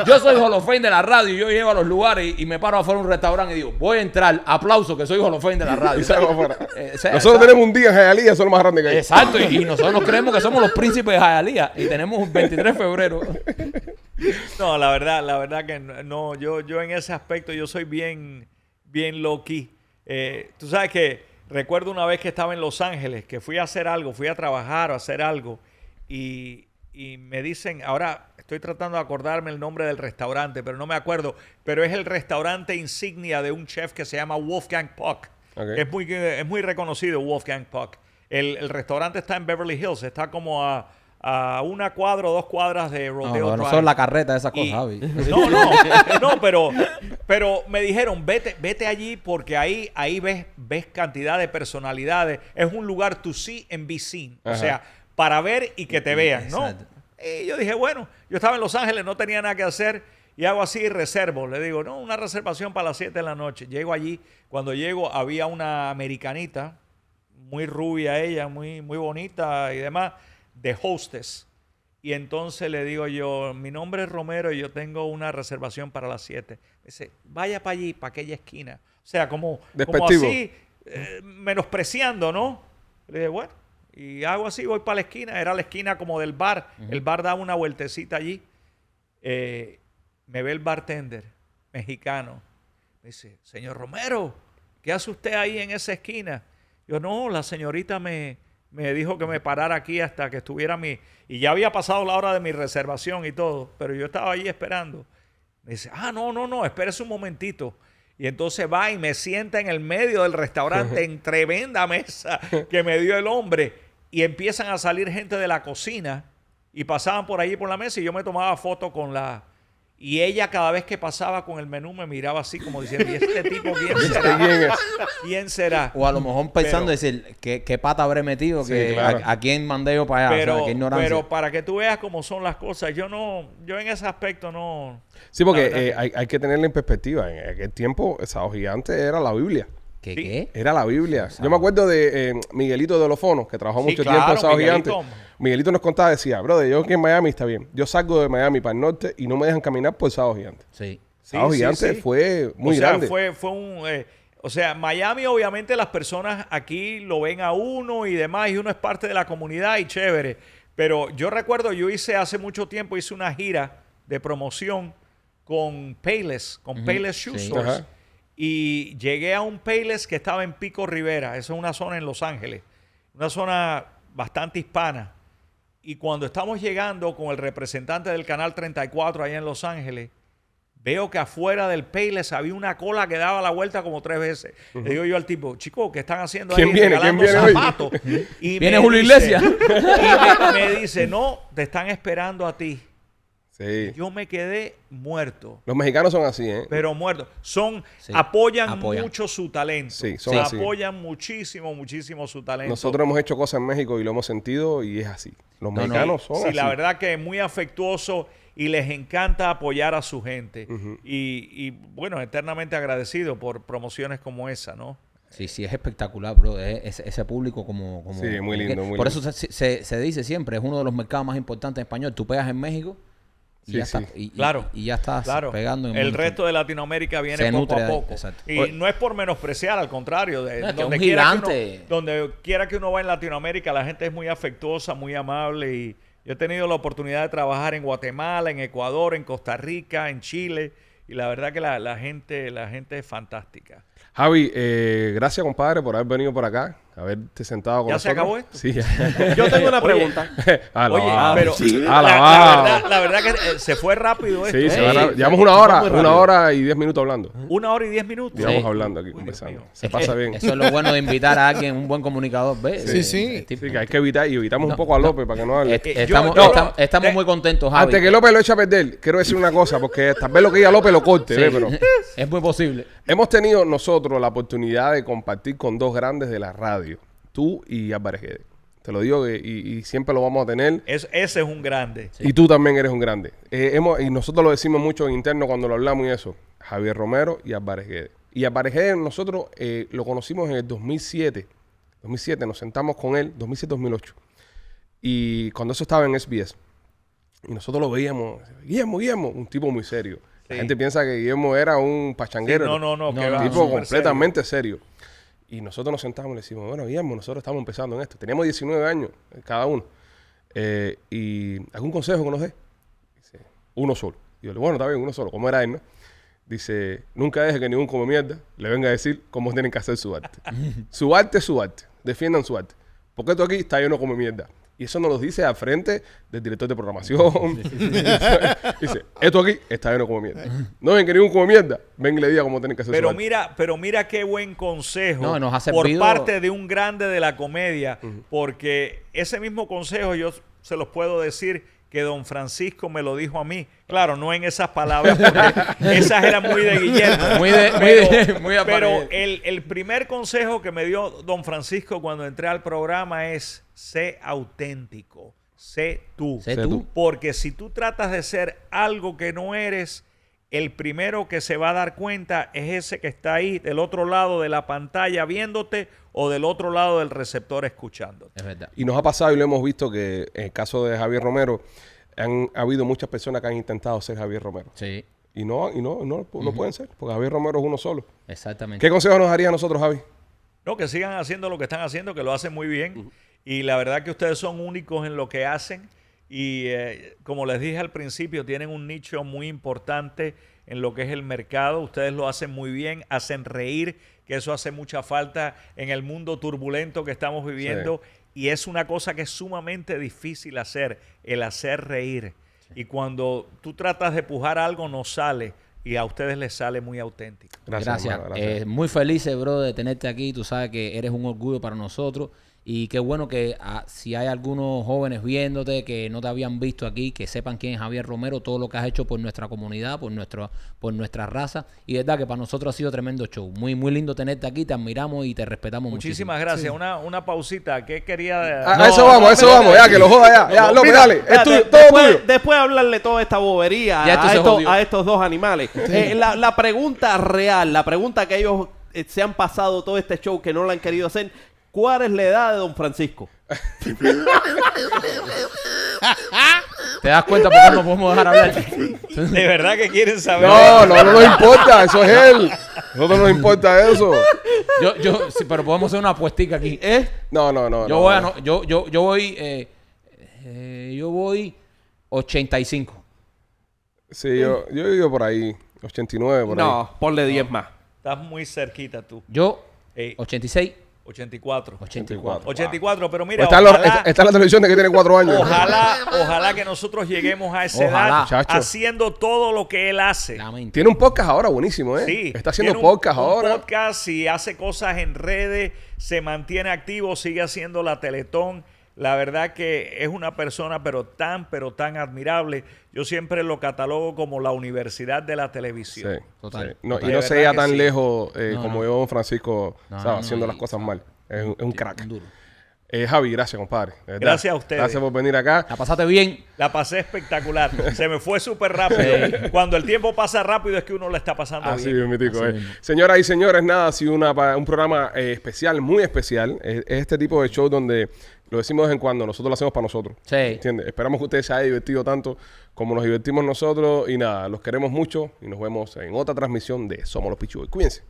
Yo soy Hall of Fame de la radio y yo llego a los lugares y me paro afuera de un restaurante y digo, voy a entrar, aplauso que soy Hall of Fame de la radio. Y salgo afuera. O sea, Nosotros tenemos un día en Hialeah, son los más grandes que hay. Exacto, y nosotros nos creemos que somos los príncipes de Hialeah y tenemos un 23 de febrero. No, la verdad que no, yo en ese aspecto yo soy bien low key. Tú sabes que recuerdo una vez que estaba en Los Ángeles, que fui a hacer algo, fui a trabajar o a hacer algo y me dicen, ahora estoy tratando de acordarme el nombre del restaurante, pero no me acuerdo, pero es el restaurante insignia de un chef que se llama Wolfgang Puck. Ok. Es muy reconocido Wolfgang Puck. El restaurante está en Beverly Hills, está como a una cuadra o 2 cuadras de Rodeo No Drive. son la carreta de esas cosas, Y- Javi. No, pero me dijeron, vete allí porque ahí ves cantidad de personalidades. Es un lugar to see and be seen. O Ajá. sea, para ver y que te vean, ¿no? Exacto. Y yo dije, bueno, yo estaba en Los Ángeles, no tenía nada que hacer y hago así y reservo. Le digo, no, una reservación para las 7 de la noche. Llego allí. Cuando llego había una americanita, muy rubia ella, muy bonita y demás, de hostess. Y entonces le digo yo, mi nombre es Romero y yo tengo una reservación para las 7. Dice, vaya para allí, para aquella esquina. O sea, como así, menospreciando, ¿no? Le dije, bueno, y hago así, voy para la esquina. Era la esquina como del bar. El bar daba una vueltecita allí. Me ve el bartender mexicano. Me dice, señor Romero, ¿qué hace usted ahí en esa esquina? Yo, no, la señorita me dijo que me parara aquí hasta que estuviera y ya había pasado la hora de mi reservación y todo, pero yo estaba ahí esperando. Me dice, no, espérese un momentito. Y entonces va y me sienta en el medio del restaurante en tremenda mesa que me dio el hombre. Y empiezan a salir gente de la cocina y pasaban por allí por la mesa y yo me tomaba foto con la... Y ella cada vez que pasaba con el menú me miraba así como diciendo, ¿y este tipo quién será? ¿Quién será? O a lo mejor pensando decir, ¿qué pata habré metido? Sí, Que claro. ¿A quién mandé yo para allá? O sea, qué ignorancia. Pero para que tú veas cómo son las cosas, yo en ese aspecto no... Sí, porque hay que tenerla en perspectiva. En aquel tiempo, Sábado Gigante era la Biblia. ¿Qué? Era la Biblia. Yo me acuerdo de Miguelito de Lofono, que trabajó mucho tiempo en Sábado Gigante. Miguelito nos contaba, decía, brother, yo aquí en Miami está bien. Yo salgo de Miami para el norte y no me dejan caminar por Sábado Gigante. Sí. Sábado Gigante fue muy grande. Fue un... o sea, Miami obviamente las personas aquí lo ven a uno y demás, y uno es parte de la comunidad y chévere. Pero yo recuerdo, hace mucho tiempo hice una gira de promoción con Payless, Payless Shoe Stores. Ajá. Y llegué a un Payless que estaba en Pico Rivera. Esa es una zona en Los Ángeles. Una zona bastante hispana. Y cuando estamos llegando con el representante del Canal 34 allá en Los Ángeles, veo que afuera del Payless había una cola que daba la vuelta como 3 veces. Le digo yo al tipo, chico, ¿qué están haciendo ahí? ¿Quién viene zapatos? Y ¿Viene Julio Iglesias? Y me dice, no, te están esperando a ti. Sí. Yo me quedé muerto. Los mexicanos son así, ¿eh? Pero muerto. Apoyan apoyan mucho su talento. Sí, son así. Apoyan muchísimo su talento. Nosotros hemos hecho cosas en México y lo hemos sentido y es así. Los mexicanos son así. Sí, la verdad que es muy afectuoso y les encanta apoyar a su gente. Y bueno, eternamente agradecido por promociones como esa, ¿no? Sí, es espectacular, bro. Ese público como... Sí, muy lindo, muy Por lindo. eso se dice siempre, es uno de los mercados más importantes en español. Tú pegas en México y Sí, ya sí. está. Claro. Y ya estás pegando en el mucho. resto de Latinoamérica viene Se poco nutre a de ahí, poco. exacto. Y no es por menospreciar, al contrario. No, es que donde un quiera gigante. donde quiera que uno va en Latinoamérica, la gente es muy afectuosa, muy amable. Y yo he tenido la oportunidad de trabajar en Guatemala, en Ecuador, en Costa Rica, en Chile. Y la verdad que la gente es fantástica. Javi, gracias, compadre, por haber venido por acá, haberte sentado con ¿Ya nosotros. se acabó esto? Sí, ya. Yo tengo una pregunta. Alabado. Pero Alabado. la verdad que se fue rápido esto. Sí, se ¿eh? va rápido. Llevamos muy una rápido. hora y 10 minutos hablando. 1 hora y 10 minutos. Llevamos Sí. hablando aquí, Uy, conversando. Dios mío. Se pasa bien. Eso es lo bueno de invitar a alguien, un buen comunicador, ¿ves? Sí, sí. El tipo- Sí, que hay que evitar y evitamos un poco a López para que no hable. Estamos, yo- estamos muy contentos, Javi. Antes que López lo eche a perder, quiero decir una cosa, porque tal vez lo que diga López lo corte, Sí. ¿ves? Pero Es muy posible. hemos tenido nosotros la oportunidad de compartir con dos grandes de la radio, tú y Álvarez Guedes. Te lo digo y siempre lo vamos a tener. Ese es un grande. Y tú también eres un grande. Y nosotros lo decimos mucho en interno cuando lo hablamos y eso. Javier Romero y Álvarez Guedes. Y Álvarez Guedes nosotros lo conocimos en el 2007. 2007 nos sentamos con él, 2007-2008. Y cuando eso estaba en SBS. Y nosotros lo veíamos. Guillermo, un tipo muy serio. La Sí. gente piensa que Guillermo era un pachanguero. No, que va, Un tipo súper completamente serio. Y nosotros nos sentamos y le decimos, bueno, Guillermo, nosotros estamos empezando en esto. Teníamos 19 años cada uno. ¿Y algún consejo que nos dé? Dice, uno solo. Y yo le digo, bueno, está bien, uno solo. ¿Cómo era él, no? Dice, nunca deje que ningún come mierda le venga a decir cómo tienen que hacer su arte. Su arte es su arte. Defiendan su arte. Porque esto aquí está lleno come mierda. Y eso nos lo dice al frente del director de programación. Dice, esto aquí está lleno come mierda. No ven que ningún come mierda. Ven y le diga cómo tienen que hacer su arte. Pero mira qué buen consejo No, nos ha por servido- parte de un grande de la comedia, porque ese mismo consejo yo se los puedo decir que don Francisco me lo dijo a mí. Claro, no en esas palabras, porque esas eran muy de Guillermo. Muy Pero aparente. el primer consejo que me dio don Francisco cuando entré al programa es: sé auténtico, sé tú. Sé tú. Porque si tú tratas de ser algo que no eres, el primero que se va a dar cuenta es ese que está ahí del otro lado de la pantalla viéndote o del otro lado del receptor escuchándote. Es verdad. Y nos ha pasado y lo hemos visto que en el caso de Javier Romero han habido muchas personas que han intentado ser Javier Romero. Sí, Y no pueden ser, porque Javier Romero es uno solo. exactamente. ¿Qué consejo nos daría a nosotros, Javi? No, que sigan haciendo lo que están haciendo, que lo hacen muy bien. Y la verdad que ustedes son únicos en lo que hacen. Y como les dije al principio, tienen un nicho muy importante en lo que es el mercado. Ustedes lo hacen muy bien, hacen reír, que eso hace mucha falta en el mundo turbulento que estamos viviendo. Y es una cosa que es sumamente difícil hacer, el hacer reír. Y cuando tú tratas de pujar algo, no sale. Y a ustedes les sale muy auténtico. Gracias. Hermano, gracias. Muy felices, bro, de tenerte aquí. Tú sabes que eres un orgullo para nosotros. Y qué bueno que si hay algunos jóvenes viéndote que no te habían visto aquí, que sepan quién es Javier Romero, todo lo que has hecho por nuestra comunidad, por nuestra raza. Y de verdad que para nosotros ha sido tremendo show. Muy, muy lindo tenerte aquí. Te admiramos y te respetamos Muchísimas muchísimo. gracias. Una pausita. ¿Qué quería? A eso vamos, ya, que lo joda ya. Ya, López, Mira, dale. Es espérate, tuyo, todo tuyo. después de hablarle toda esta bobería Ya esto se jodió. a estos dos animales, la pregunta real, la pregunta que ellos se han pasado todo este show que no lo han querido hacer, ¿cuál es la edad de Don Francisco? ¿Te das cuenta por qué no podemos dejar hablar? ¿De verdad que quieren saber? No nos importa, eso es él. Nosotros nos importa eso. Sí, pero podemos hacer una apuestica aquí. No. Yo voy 85. Sí, yo digo por ahí, 89, por ahí. No, ponle 10 más. Estás muy cerquita tú. Yo, Ey. 86, 84. 84. 84, pero mira, Pues está en la televisión de que tiene 4 años. ojalá que nosotros lleguemos a esa Ojalá. edad Chacho. haciendo todo lo que él hace. Lamento. Tiene un podcast ahora buenísimo, ¿eh? Sí, Está haciendo tiene podcast un ahora. podcast y hace cosas en redes, se mantiene activo, sigue haciendo la Teletón. La verdad que es una persona pero tan admirable. Yo siempre lo catalogo como la universidad de la televisión. Sí, Total. sí. No, Total. y no De se verdad llega que tan sí. lejos No, como no. yo, don Francisco, No, ¿sabes? no, haciendo y- las cosas mal. Es un crack. Duro. Javi, gracias, compadre. de verdad. Gracias a ustedes. Gracias por venir acá. La pasaste bien. La pasé espectacular. Se me fue súper rápido. Cuando el tiempo pasa rápido es que uno la está pasando Así bien. mismo, tico, Así mismo. Señoras y señores, nada, ha sido un programa especial, muy especial. Es este tipo de show donde lo decimos de vez en cuando, nosotros lo hacemos para nosotros. Sí. ¿Entiendes? Esperamos que ustedes se hayan divertido tanto como nos divertimos nosotros. Y nada, los queremos mucho y nos vemos en otra transmisión de Somos los Pichi Boys. Cuídense.